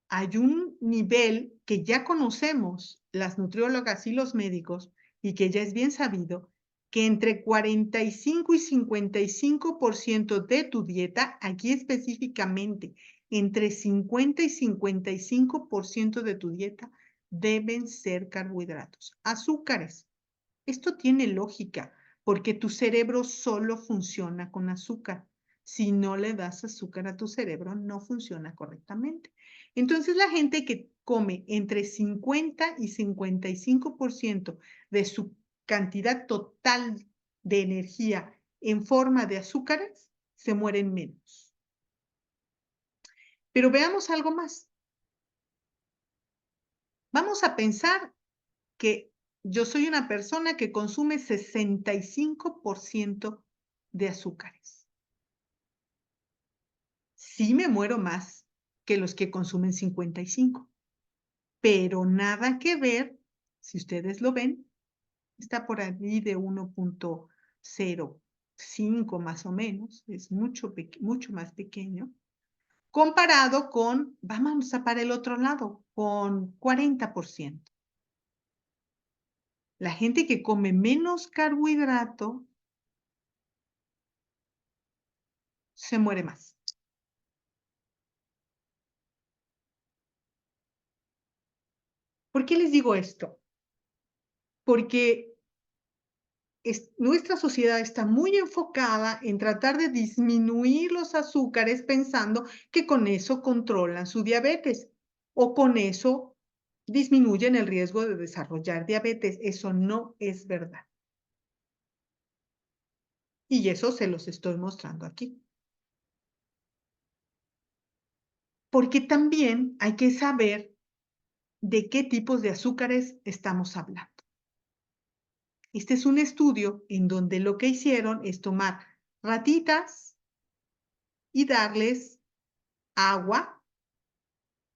hay un nivel que ya conocemos las nutriólogas y los médicos y que ya es bien sabido, que entre 45 y 55% de tu dieta, aquí específicamente, entre 50 y 55% de tu dieta deben ser carbohidratos. Azúcares. Esto tiene lógica, porque tu cerebro solo funciona con azúcar. Si no le das azúcar a tu cerebro, no funciona correctamente. Entonces, la gente que come entre 50 y 55% de su cantidad total de energía en forma de azúcares, se mueren menos. Pero veamos algo más. Vamos a pensar que yo soy una persona que consume 65% de azúcares. Sí me muero más que los que consumen 55, pero nada que ver, si ustedes lo ven, está por ahí de 1.05 más o menos, es mucho más pequeño, comparado con, vamos a para el otro lado, con 40%. La gente que come menos carbohidrato se muere más. ¿Por qué les digo esto? Porque nuestra sociedad está muy enfocada en tratar de disminuir los azúcares pensando que con eso controlan su diabetes o con eso disminuyen el riesgo de desarrollar diabetes. Eso no es verdad. Y eso se los estoy mostrando aquí. Porque también hay que saber de qué tipos de azúcares estamos hablando. Este es un estudio en donde lo que hicieron es tomar ratitas y darles agua,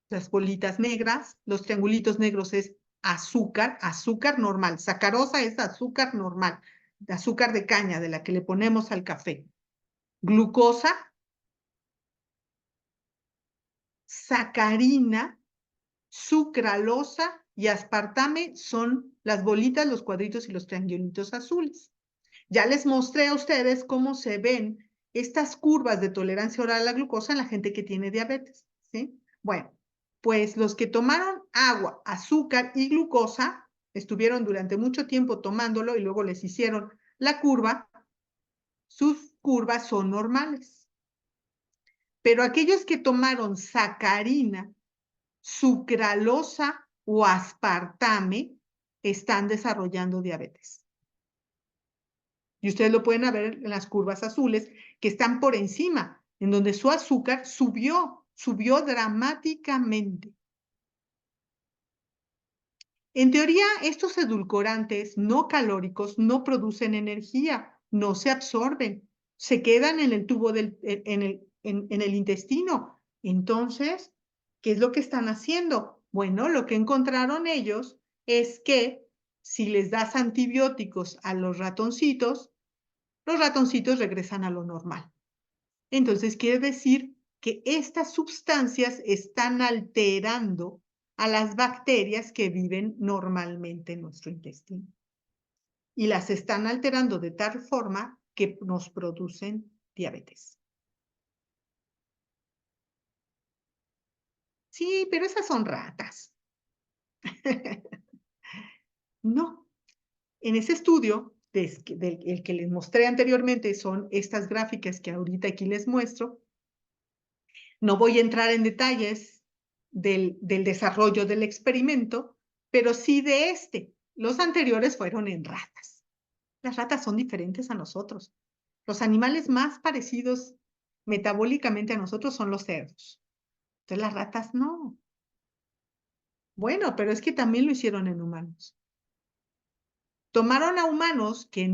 las bolitas negras, los triangulitos negros es azúcar, azúcar normal, sacarosa es azúcar normal, azúcar de caña de la que le ponemos al café, glucosa, sacarina, sucralosa y aspartame son las bolitas, los cuadritos y los triangulitos azules. Ya les mostré a ustedes cómo se ven estas curvas de tolerancia oral a la glucosa en la gente que tiene diabetes, ¿sí? Bueno, pues los que tomaron agua, azúcar y glucosa, estuvieron durante mucho tiempo tomándolo y luego les hicieron la curva, sus curvas son normales. Pero aquellos que tomaron sacarina, sucralosa o aspartame están desarrollando diabetes. Y ustedes lo pueden ver en las curvas azules que están por encima, en donde su azúcar subió dramáticamente. En teoría, estos edulcorantes no calóricos no producen energía, no se absorben, se quedan en el tubo en el intestino. Entonces, ¿qué es lo que están haciendo? Bueno, lo que encontraron ellos es que si les das antibióticos a los ratoncitos regresan a lo normal. Entonces, quiere decir que estas sustancias están alterando a las bacterias que viven normalmente en nuestro intestino. Y las están alterando de tal forma que nos producen diabetes. Sí, pero esas son ratas. No. En ese estudio, el que les mostré anteriormente, son estas gráficas que ahorita aquí les muestro. No voy a entrar en detalles del desarrollo del experimento, pero sí de este. Los anteriores fueron en ratas. Las ratas son diferentes a nosotros. Los animales más parecidos metabólicamente a nosotros son los cerdos. Entonces las ratas no. Bueno, pero es que también lo hicieron en humanos. Tomaron a humanos que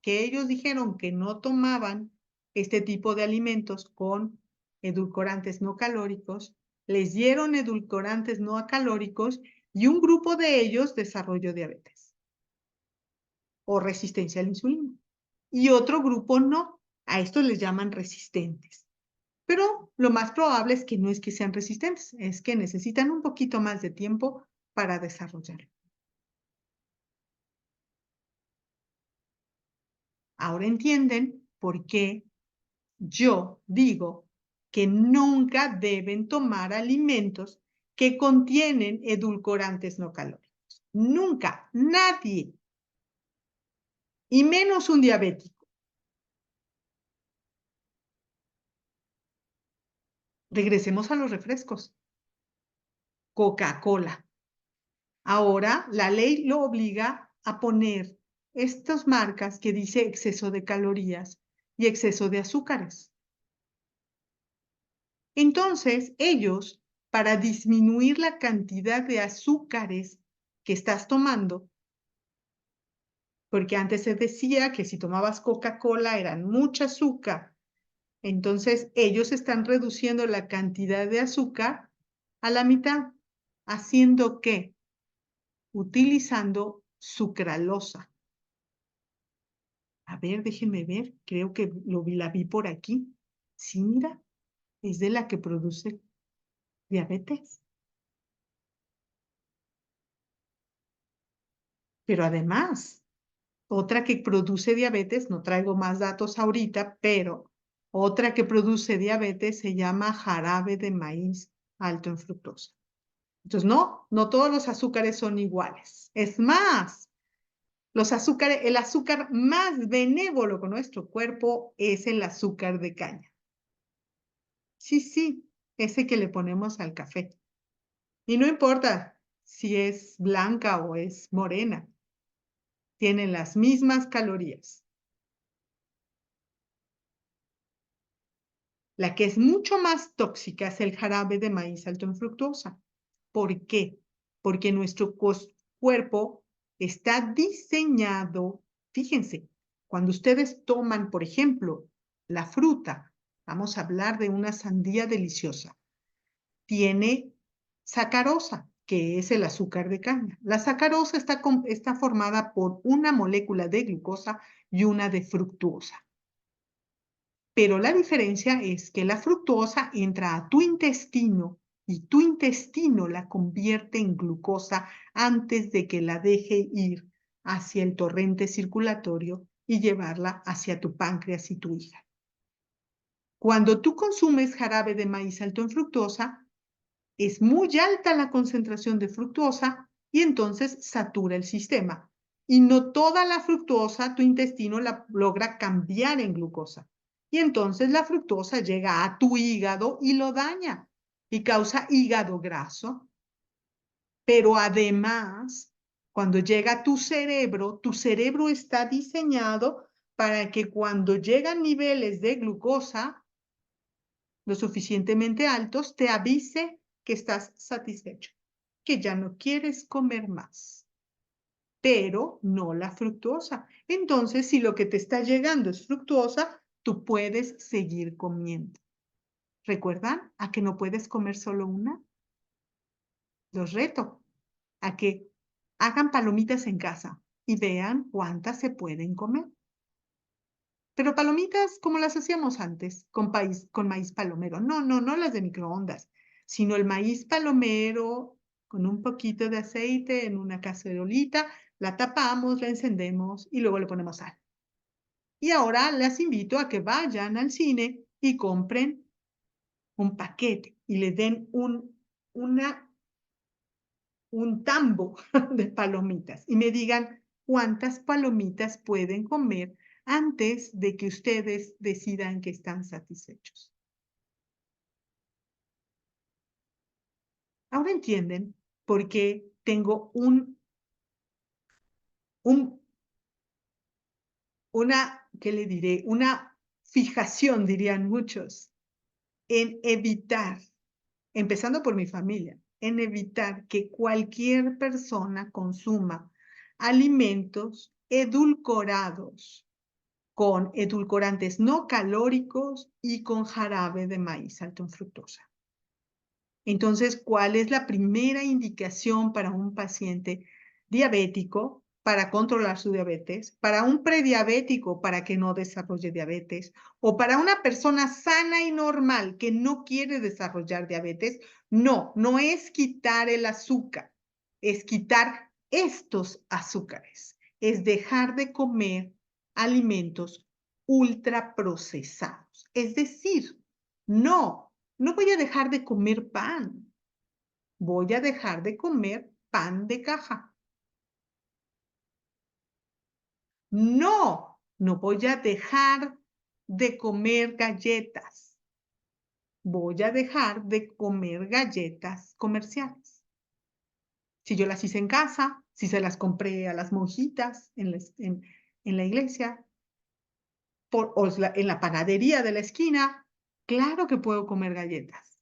ellos dijeron que no tomaban este tipo de alimentos con edulcorantes no calóricos, les dieron edulcorantes no calóricos y un grupo de ellos desarrolló diabetes o resistencia a la insulina. Y otro grupo no. A estos les llaman resistentes. Pero lo más probable es que no es que sean resistentes, es que necesitan un poquito más de tiempo para desarrollarlo. Ahora entienden por qué yo digo que nunca deben tomar alimentos que contienen edulcorantes no calóricos. Nunca, nadie. y menos un diabético. Regresemos a los refrescos. Coca-Cola. Ahora la ley lo obliga a poner estas marcas que dice exceso de calorías y exceso de azúcares. Entonces, ellos, para disminuir la cantidad de azúcares que estás tomando, porque antes se decía que si tomabas Coca-Cola eran mucha azúcar, entonces ellos están reduciendo la cantidad de azúcar a la mitad, haciendo que utilizando sucralosa. A ver, déjenme ver, creo que la vi por aquí. Sí, mira, es de la que produce diabetes. Pero además, otra que produce diabetes, no traigo más datos ahorita, pero otra que produce diabetes se llama jarabe de maíz alto en fructosa. Entonces, no todos los azúcares son iguales. Es más, el azúcar más benévolo con nuestro cuerpo es el azúcar de caña. Sí, ese que le ponemos al café. Y no importa si es blanca o es morena, tienen las mismas calorías. La que es mucho más tóxica es el jarabe de maíz alto en fructosa. ¿Por qué? Porque nuestro cuerpo está diseñado, fíjense, cuando ustedes toman, por ejemplo, la fruta, vamos a hablar de una sandía deliciosa, tiene sacarosa, que es el azúcar de caña. La sacarosa está formada por una molécula de glucosa y una de fructuosa. Pero la diferencia es que la fructuosa entra a tu intestino y tu intestino la convierte en glucosa antes de que la deje ir hacia el torrente circulatorio y llevarla hacia tu páncreas y tu hígado. Cuando tú consumes jarabe de maíz alto en fructosa, es muy alta la concentración de fructuosa y entonces satura el sistema. Y no toda la fructuosa tu intestino la logra cambiar en glucosa. Y entonces la fructuosa llega a tu hígado y lo daña y causa hígado graso. Pero además, cuando llega a tu cerebro está diseñado para que cuando llegan niveles de glucosa lo suficientemente altos, te avise que estás satisfecho, que ya no quieres comer más, pero no la fructuosa. Entonces, si lo que te está llegando es fructuosa, tú puedes seguir comiendo. ¿Recuerdan a que no puedes comer solo una? Los reto a que hagan palomitas en casa y vean cuántas se pueden comer. Pero palomitas como las hacíamos antes, con maíz palomero. No las de microondas, sino el maíz palomero con un poquito de aceite en una cacerolita, la tapamos, la encendemos y luego le ponemos sal. Y ahora les invito a que vayan al cine y compren un paquete y le den un tambo de palomitas y me digan cuántas palomitas pueden comer antes de que ustedes decidan que están satisfechos. Ahora entienden por qué tengo ¿qué le diré? Una fijación, dirían muchos, en evitar, empezando por mi familia, en evitar que cualquier persona consuma alimentos edulcorados con edulcorantes no calóricos y con jarabe de maíz alto en fructosa. Entonces, ¿cuál es la primera indicación para un paciente diabético para controlar su diabetes, para un prediabético para que no desarrolle diabetes o para una persona sana y normal que no quiere desarrollar diabetes? No es quitar el azúcar, es quitar estos azúcares, es dejar de comer alimentos ultraprocesados. Es decir, no voy a dejar de comer pan, voy a dejar de comer pan de caja. No, no voy a dejar de comer galletas. Voy a dejar de comer galletas comerciales. Si yo las hice en casa, si se las compré a las monjitas en la iglesia, en la panadería de la esquina, claro que puedo comer galletas.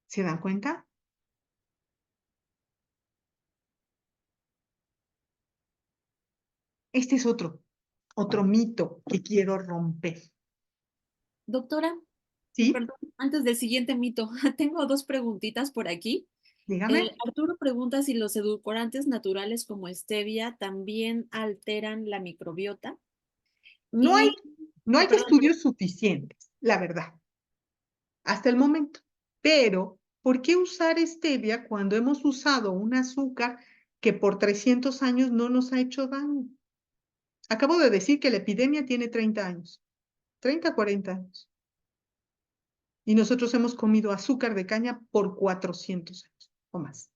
¿Se dan cuenta? Este es otro mito que quiero romper. Doctora, ¿Sí? perdón, antes del siguiente mito, tengo dos preguntitas por aquí. Dígame. Arturo pregunta si los edulcorantes naturales como stevia también alteran la microbiota. No hay, Y, no hay perdón, estudios suficientes, la verdad, hasta el momento. Pero, ¿por qué usar stevia cuando hemos usado un azúcar que por 300 años no nos ha hecho daño? Acabo de decir que la epidemia tiene 30 años, 30, 40 años. Y nosotros hemos comido azúcar de caña por 400 años o más.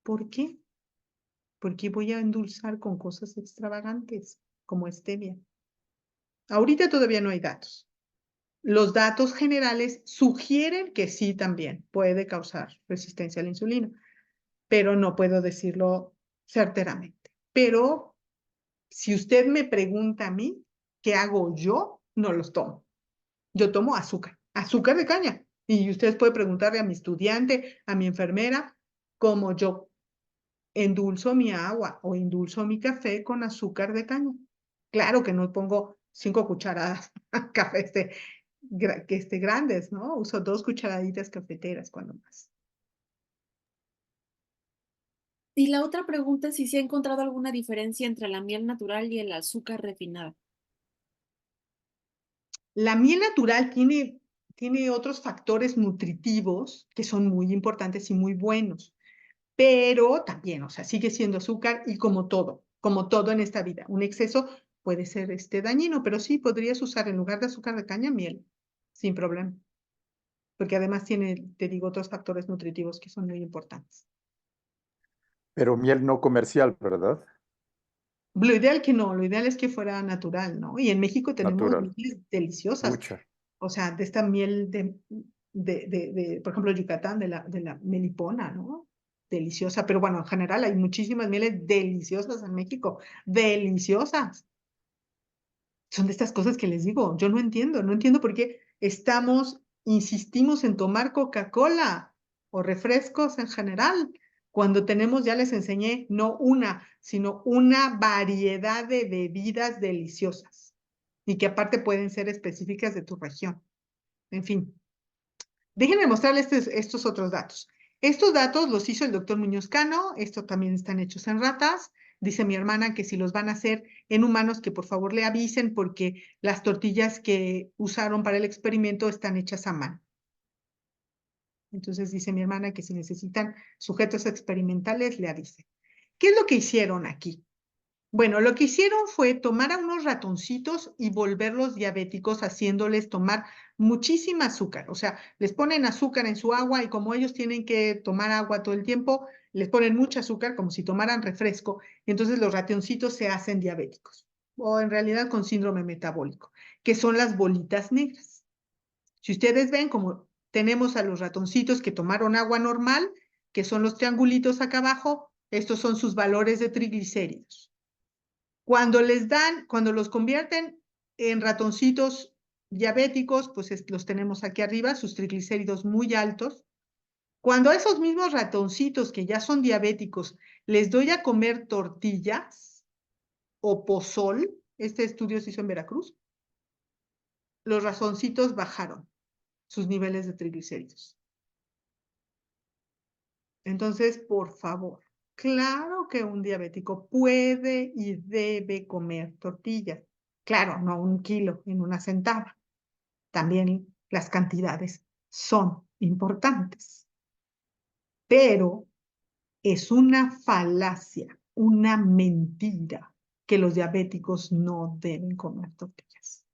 ¿Por qué? Porque voy a endulzar con cosas extravagantes como stevia. Ahorita todavía no hay datos. Los datos generales sugieren que sí también puede causar resistencia a la insulina, pero no puedo decirlo certeramente. Pero si usted me pregunta a mí, ¿qué hago yo? No los tomo. Yo tomo azúcar, azúcar de caña. Y usted puede preguntarle a mi estudiante, a mi enfermera, cómo yo endulzo mi agua o endulzo mi café con azúcar de caña. Claro que no pongo 5 cucharadas café grandes, ¿no? Uso 2 cucharaditas cafeteras cuando más. y la otra pregunta es si se ha encontrado alguna diferencia entre la miel natural y el azúcar refinada. La miel natural tiene otros factores nutritivos que son muy importantes y muy buenos, pero también, o sea, sigue siendo azúcar y como todo en esta vida, un exceso puede ser dañino, pero sí podrías usar en lugar de azúcar de caña miel, sin problema, porque además tiene, te digo, otros factores nutritivos que son muy importantes. Pero miel no comercial, ¿verdad? Lo ideal que no, lo ideal es que fuera natural, ¿no? Y en México tenemos Natural. mieles deliciosas, Pucha. o sea, de esta miel por ejemplo, Yucatán, de la melipona, ¿no? Deliciosa, pero bueno, en general hay muchísimas mieles deliciosas en México, deliciosas. Son de estas cosas que les digo, yo no entiendo por qué insistimos en tomar Coca-Cola o refrescos en general, cuando tenemos, ya les enseñé, no una, sino una variedad de bebidas deliciosas y que aparte pueden ser específicas de tu región. En fin, déjenme mostrarles estos otros datos. Estos datos los hizo el doctor Muñoz Cano, estos también están hechos en ratas. Dice mi hermana que si los van a hacer en humanos, que por favor le avisen porque las tortillas que usaron para el experimento están hechas a mano. Entonces dice mi hermana que si necesitan sujetos experimentales, le avisen. ¿Qué es lo que hicieron aquí? Bueno, lo que hicieron fue tomar a unos ratoncitos y volverlos diabéticos haciéndoles tomar muchísima azúcar. O sea, les ponen azúcar en su agua y como ellos tienen que tomar agua todo el tiempo, les ponen mucho azúcar como si tomaran refresco y entonces los ratoncitos se hacen diabéticos o en realidad con síndrome metabólico, que son las bolitas negras. Si ustedes ven, como tenemos a los ratoncitos que tomaron agua normal, que son los triangulitos acá abajo, estos son sus valores de triglicéridos. Cuando los convierten en ratoncitos diabéticos, pues los tenemos aquí arriba, sus triglicéridos muy altos. Cuando a esos mismos ratoncitos que ya son diabéticos les doy a comer tortillas o pozol, este estudio se hizo en Veracruz, los ratoncitos bajaron sus niveles de triglicéridos. Entonces, por favor, claro que un diabético puede y debe comer tortillas. Claro, no 1 kilo en una sentada. También las cantidades son importantes. Pero es una falacia, una mentira que los diabéticos no deben comer tortillas.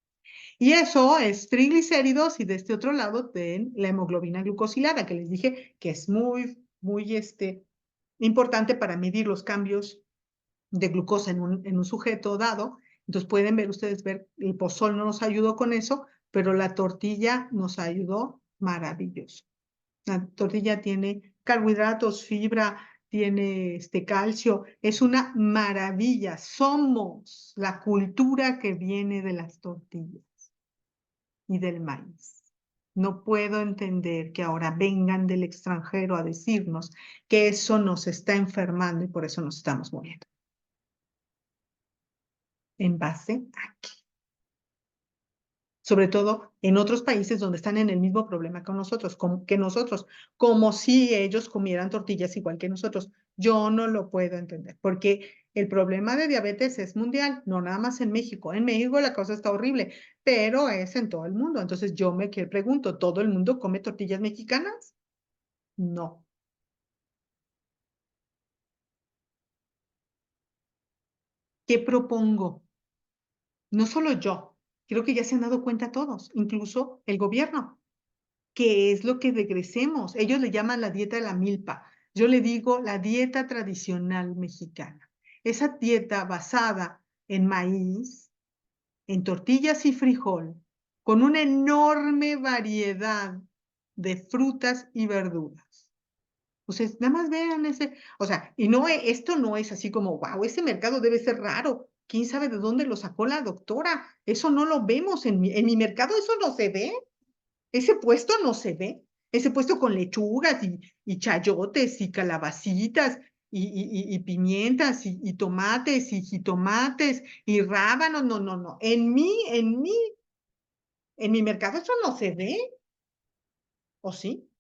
Y eso es triglicéridos y de este otro lado la hemoglobina glucosilada, que les dije que es muy importante para medir los cambios de glucosa en un sujeto dado. Entonces pueden ver ustedes, el pozol no nos ayudó con eso, pero la tortilla nos ayudó maravilloso. La tortilla tiene carbohidratos, fibra, tiene calcio, es una maravilla. Somos la cultura que viene de las tortillas y del maíz. No puedo entender que ahora vengan del extranjero a decirnos que eso nos está enfermando y por eso nos estamos muriendo. ¿En base a qué? Sobre todo en otros países donde están en el mismo problema que nosotros, como si ellos comieran tortillas igual que nosotros. Yo no lo puedo entender, porque el problema de diabetes es mundial, no nada más en México. En México la cosa está horrible, pero es en todo el mundo. Entonces yo me pregunto, ¿todo el mundo come tortillas mexicanas? No. ¿Qué propongo? No solo yo, creo que ya se han dado cuenta todos, incluso el gobierno. ¿Qué es lo que regresemos? Ellos le llaman la dieta de la milpa. Yo le digo la dieta tradicional mexicana. Esa dieta basada en maíz, en tortillas y frijol, con una enorme variedad de frutas y verduras. Ustedes nada más vean o sea, y no, esto no es así como, wow, ese mercado debe ser raro. ¿Quién sabe de dónde lo sacó la doctora? Eso no lo vemos en mi mercado, eso no se ve. Ese puesto no se ve. Ese puesto con lechugas y chayotes y calabacitas y pimientas y tomates y jitomates y rábanos. No, no, no. En mi mercado eso no se ve. ¿O sí?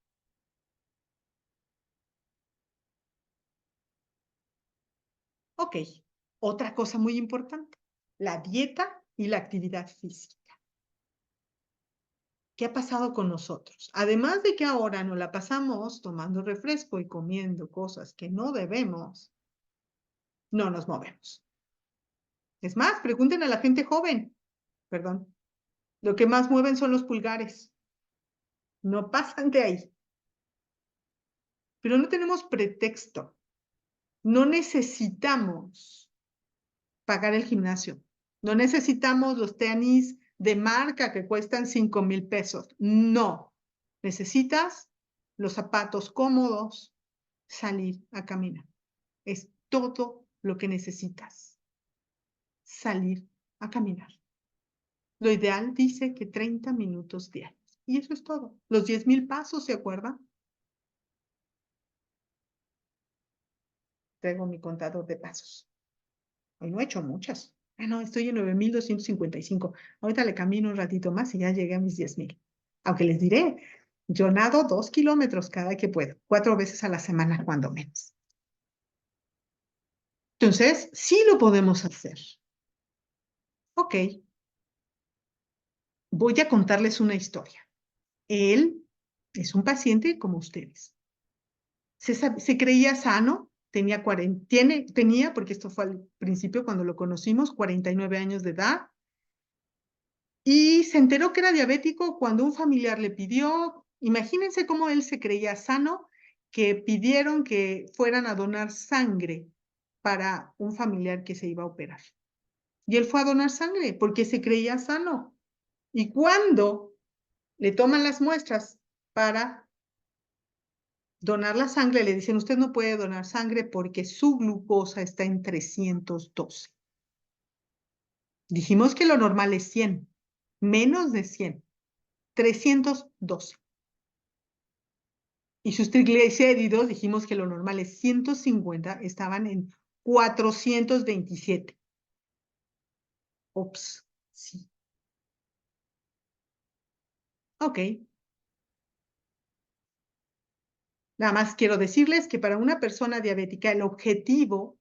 Ok. Otra cosa muy importante. La dieta y la actividad física. ¿Qué ha pasado con nosotros? Además de que ahora nos la pasamos tomando refresco y comiendo cosas que no debemos, no nos movemos. Es más, pregunten a la gente joven. Perdón. Lo que más mueven son los pulgares. No pasan de ahí. Pero no tenemos pretexto. No necesitamos pagar el gimnasio. No necesitamos los tenis de marca que cuestan 5,000 pesos. No. Necesitas los zapatos cómodos, salir a caminar. Es todo lo que necesitas. Salir a caminar. Lo ideal dice que 30 minutos diarios. Y eso es todo. Los 10,000 pasos, ¿se acuerdan? Traigo mi contador de pasos. Hoy no he hecho muchas. Ah, no, estoy en 9,255. Ahorita le camino un ratito más y ya llegué a mis 10,000. Aunque les diré, yo nado 2 kilómetros cada que puedo, 4 veces a la semana, cuando menos. Entonces, sí lo podemos hacer. Ok. Voy a contarles una historia. Él es un paciente como ustedes. Se creía sano, tenía, porque esto fue al principio cuando lo conocimos, 49 años de edad, y se enteró que era diabético cuando un familiar le pidió, imagínense cómo él se creía sano, que pidieron que fueran a donar sangre para un familiar que se iba a operar. Y él fue a donar sangre porque se creía sano. Y cuando le toman las muestras para donar la sangre, le dicen, usted no puede donar sangre porque su glucosa está en 312. Dijimos que lo normal es 100, menos de 100, 312. Y sus triglicéridos, dijimos que lo normal es 150, estaban en 427. Ops, sí. Ok. Nada más quiero decirles que para una persona diabética el objetivo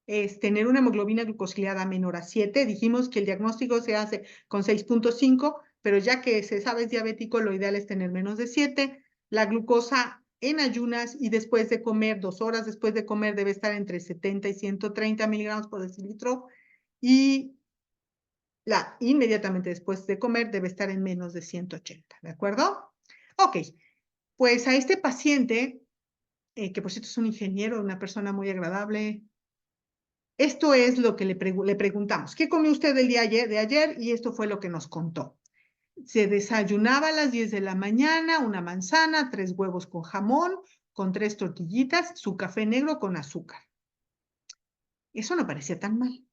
es tener una hemoglobina glucosilada menor a 7. Dijimos que el diagnóstico se hace con 6,5, pero ya que se sabe es diabético, lo ideal es tener menos de 7. La glucosa en ayunas y después de comer, 2 horas después de comer, debe estar entre 70 y 130 miligramos por decilitro. Y inmediatamente después de comer debe estar en menos de 180, ¿de acuerdo? Ok, pues a este paciente que por cierto es un ingeniero, una persona muy agradable. Esto es lo que le preguntamos. ¿Qué comió usted el día de ayer? Y esto fue lo que nos contó. Se desayunaba a las 10 de la mañana, una manzana, 3 huevos con jamón, con 3 tortillitas, su café negro con azúcar. Eso no parecía tan mal.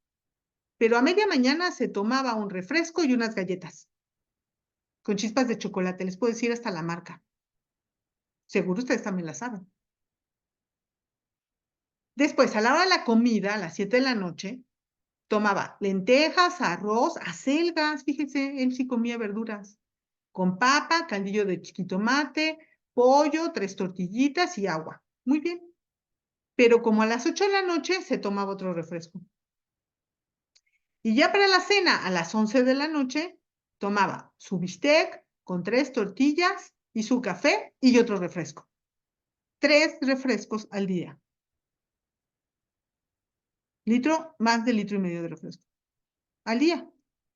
Pero a media mañana se tomaba un refresco y unas galletas con chispas de chocolate. Les puedo decir hasta la marca. Seguro ustedes también la saben. Después, a la hora de la comida, a las 7 de la noche, tomaba lentejas, arroz, acelgas, fíjense, él sí comía verduras, con papa, caldillo de jitomate, pollo, 3 tortillitas y agua. Muy bien. Pero como a las 8 de la noche se tomaba otro refresco. Y ya para la cena, a las 11 de la noche, tomaba su bistec con 3 tortillas y su café y otro refresco. 3 refrescos al día. Más de litro y medio de refresco al día.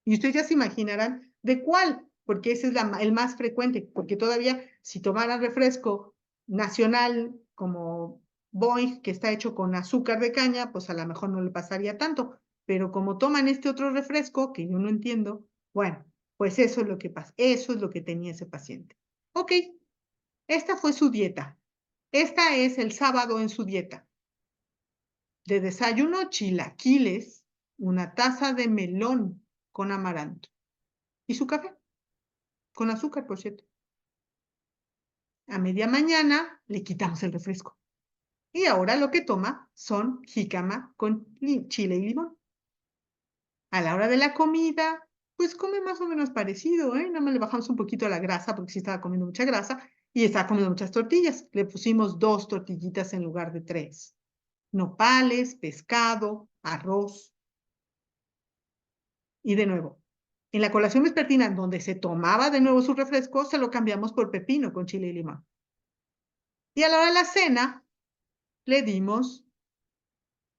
Y ustedes ya se imaginarán de cuál, porque ese es el más frecuente, porque todavía si tomaran refresco nacional como Boing, que está hecho con azúcar de caña, pues a lo mejor no le pasaría tanto, pero como toman este otro refresco, que yo no entiendo, bueno, pues eso es lo que pasa, eso es lo que tenía ese paciente. Ok, esta fue su dieta. Esta es el sábado en su dieta. De desayuno, chilaquiles, una taza de melón con amaranto y su café, con azúcar, por cierto. A media mañana le quitamos el refresco. Y ahora lo que toma son jícama con chile y limón. A la hora de la comida, pues come más o menos parecido, ¿eh? Nada más le bajamos un poquito la grasa, porque sí estaba comiendo mucha grasa, y estaba comiendo muchas tortillas. Le pusimos 2 tortillitas en lugar de 3. Nopales, pescado, arroz. Y de nuevo, en la colación vespertina, donde se tomaba de nuevo su refresco, se lo cambiamos por pepino con chile y limón. Y a la hora de la cena, le dimos,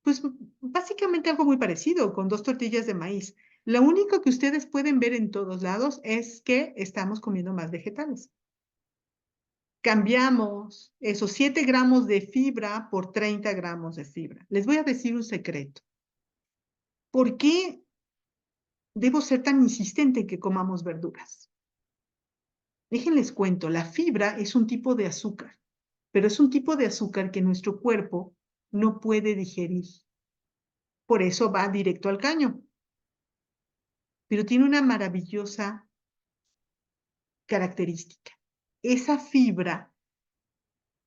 pues básicamente algo muy parecido, con 2 tortillas de maíz. Lo único que ustedes pueden ver en todos lados es que estamos comiendo más vegetales. Cambiamos esos 7 gramos de fibra por 30 gramos de fibra. Les voy a decir un secreto. ¿Por qué debo ser tan insistente en que comamos verduras? Déjenles cuento, la fibra es un tipo de azúcar, pero es un tipo de azúcar que nuestro cuerpo no puede digerir. Por eso va directo al caño. Pero tiene una maravillosa característica. Esa fibra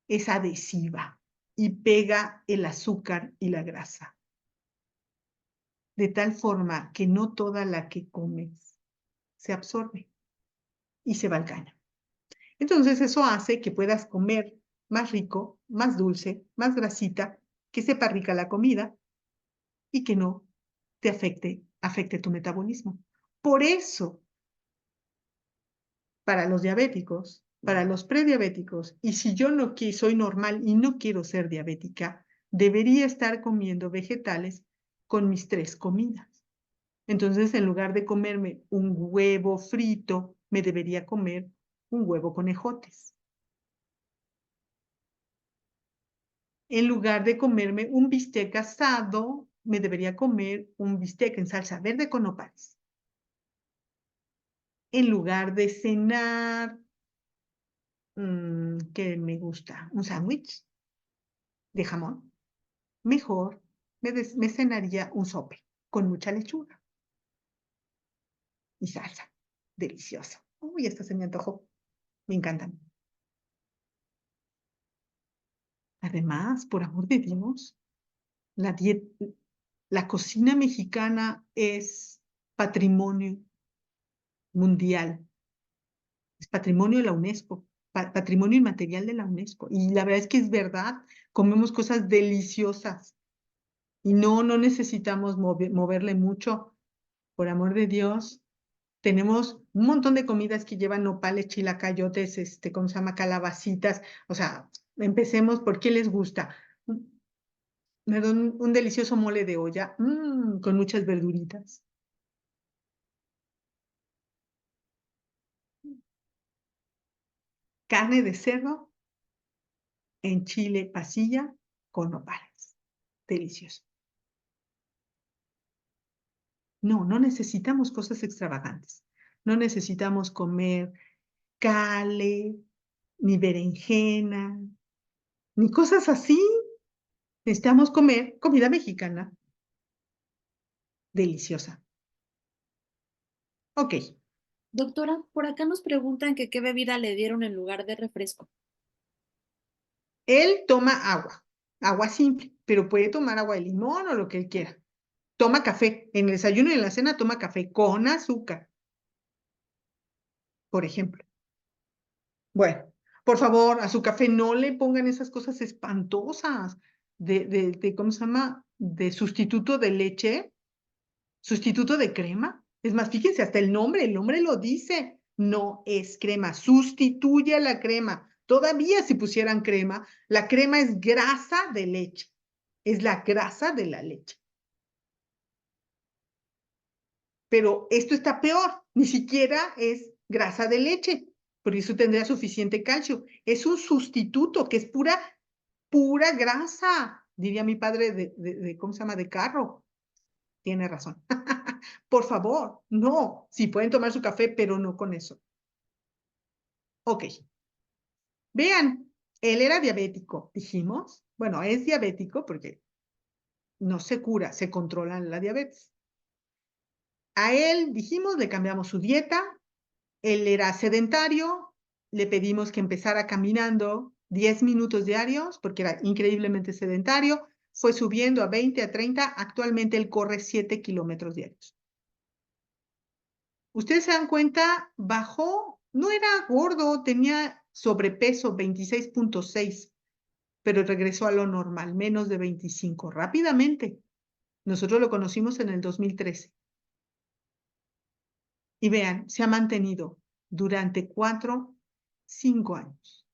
es adhesiva y pega el azúcar y la grasa. De tal forma que no toda la que comes se absorbe y se va al caño. Entonces eso hace que puedas comer más rico, más dulce, más grasita, que sepa rica la comida y que no te afecte tu metabolismo. Por eso, para los diabéticos, para los prediabéticos, y si yo no soy normal y no quiero ser diabética, debería estar comiendo vegetales con mis 3 comidas. Entonces, en lugar de comerme un huevo frito, me debería comer un huevo con ejotes. En lugar de comerme un bistec asado, me debería comer un bistec en salsa verde con nopales. En lugar de cenar, ¿qué me gusta? Un sándwich de jamón. Mejor me cenaría un sope con mucha lechuga y salsa. Delicioso. Uy, esto se me antojó. Me encantan. Además, por amor de Dios, la cocina mexicana es patrimonio mundial. Es patrimonio de la UNESCO, patrimonio inmaterial de la UNESCO. Y la verdad es que es verdad, comemos cosas deliciosas y no necesitamos moverle mucho. Por amor de Dios, tenemos un montón de comidas que llevan nopales, chilacayotes, ¿cómo se llama? Calabacitas. O sea, empecemos por qué les gusta. Me da un delicioso mole de olla, con muchas verduritas. Carne de cerdo en chile pasilla con nopales. Delicioso. No, no necesitamos cosas extravagantes. No necesitamos comer cale, ni berenjena, ni cosas así. Necesitamos comer comida mexicana deliciosa. Ok, Doctora, por acá nos preguntan que qué bebida le dieron en lugar de refresco. él toma agua simple, pero puede tomar agua de limón o lo que él quiera. Toma café, en el desayuno y en la cena toma café con azúcar, por ejemplo. Bueno, por favor, a su café no le pongan esas cosas espantosas ¿cómo se llama? De sustituto de leche, sustituto de crema. Es más, fíjense, hasta el nombre lo dice. No es crema, sustituye a la crema. Todavía si pusieran crema, la crema es grasa de leche. Es la grasa de la leche. Pero esto está peor, ni siquiera es grasa de leche, por eso tendría suficiente calcio. Es un sustituto que es pura grasa, diría mi padre ¿cómo se llama? De carro. Tiene razón. Por favor, no. Sí pueden tomar su café, pero no con eso. Ok. Vean, él era diabético, dijimos. Bueno, es diabético porque no se cura, se controla la diabetes. A él, dijimos, le cambiamos su dieta. Él era sedentario, le pedimos que empezara caminando 10 minutos diarios, porque era increíblemente sedentario, fue subiendo a 20, a 30, actualmente él corre 7 kilómetros diarios. Ustedes se dan cuenta, bajó, no era gordo, tenía sobrepeso 26.6, pero regresó a lo normal, menos de 25, rápidamente. Nosotros lo conocimos en el 2013. Y vean, se ha mantenido durante 5 años.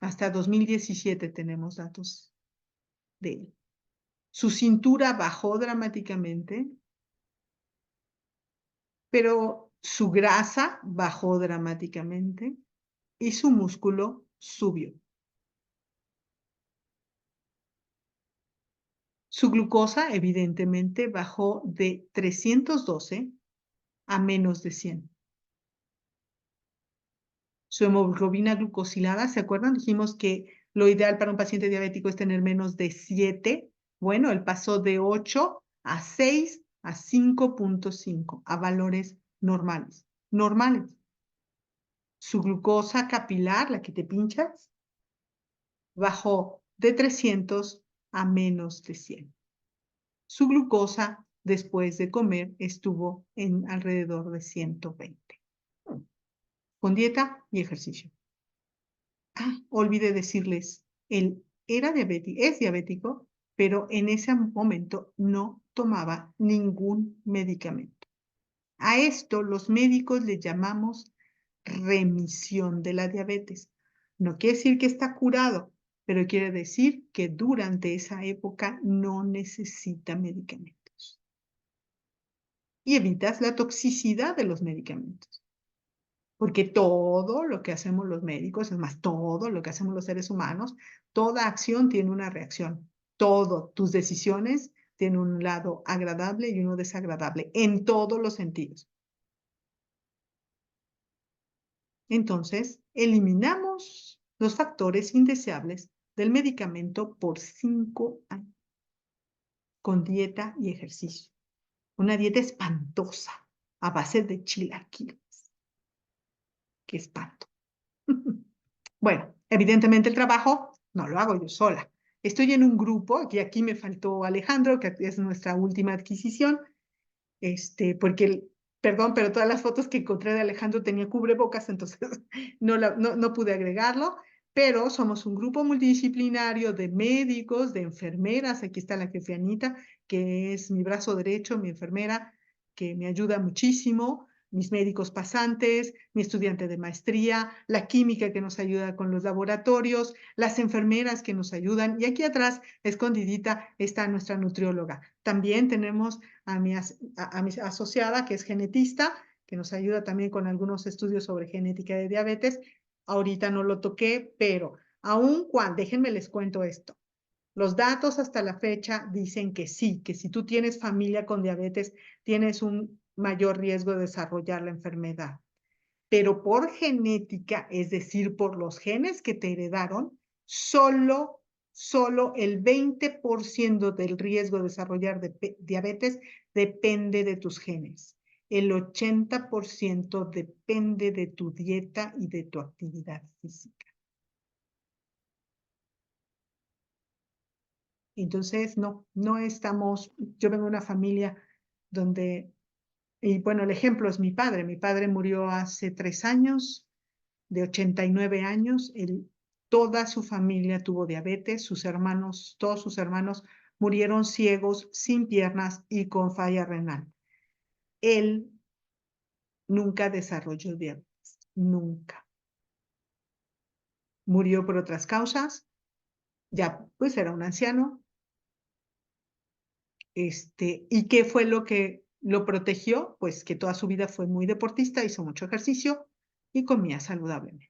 Hasta 2017 tenemos datos de él. Su cintura bajó dramáticamente, pero su grasa bajó dramáticamente y su músculo subió. Su glucosa, evidentemente, bajó de 312 a menos de 100. Su hemoglobina glucosilada, ¿se acuerdan? Dijimos que lo ideal para un paciente diabético es tener menos de 7. Bueno, él pasó de 8 a 6 a 5.5, a valores normales. Normales. Su glucosa capilar, la que te pinchas, bajó de 300 a menos de 100. Su glucosa después de comer estuvo en alrededor de 120. Con dieta y ejercicio. Olvidé decirles, él es diabético, pero en ese momento no tomaba ningún medicamento. A esto los médicos le llamamos remisión de la diabetes. No quiere decir que está curado, pero quiere decir que durante esa época no necesita medicamentos. Y evitas la toxicidad de los medicamentos. Porque todo lo que hacemos los médicos, es más, todo lo que hacemos los seres humanos, toda acción tiene una reacción. Todo, tus decisiones tienen un lado agradable y uno desagradable, en todos los sentidos. Entonces, eliminamos los factores indeseables del medicamento por 5 años, con dieta y ejercicio. Una dieta espantosa, a base de chilaquiles. ¡Qué espanto! Bueno, evidentemente el trabajo no lo hago yo sola. Estoy en un grupo, y aquí me faltó Alejandro, que es nuestra última adquisición, porque, perdón, pero todas las fotos que encontré de Alejandro tenía cubrebocas, entonces no pude agregarlo, pero somos un grupo multidisciplinario de médicos, de enfermeras. Aquí está la jefe Anita, que es mi brazo derecho, mi enfermera, que me ayuda muchísimo, mis médicos pasantes, mi estudiante de maestría, la química que nos ayuda con los laboratorios, las enfermeras que nos ayudan, y aquí atrás, escondidita, está nuestra nutrióloga. También tenemos a mi asociada, que es genetista, que nos ayuda también con algunos estudios sobre genética de diabetes. Ahorita no lo toqué, pero Aun cuando, déjenme les cuento esto. Los datos hasta la fecha dicen que sí, que si tú tienes familia con diabetes, tienes un mayor riesgo de desarrollar la enfermedad. Pero por genética, es decir, por los genes que te heredaron, solo el 20% del riesgo de desarrollar diabetes depende de tus genes. El 80% depende de tu dieta y de tu actividad física. Entonces, no estamos, yo vengo de una familia donde, y bueno, el ejemplo es mi padre. Mi padre murió hace 3 años, de 89 años. Toda su familia tuvo diabetes, todos sus hermanos murieron ciegos, sin piernas y con falla renal. Él nunca desarrolló diabetes, nunca. Murió por otras causas, ya pues era un anciano. ¿Y qué fue lo que lo protegió? Pues que toda su vida fue muy deportista, hizo mucho ejercicio y comía saludablemente.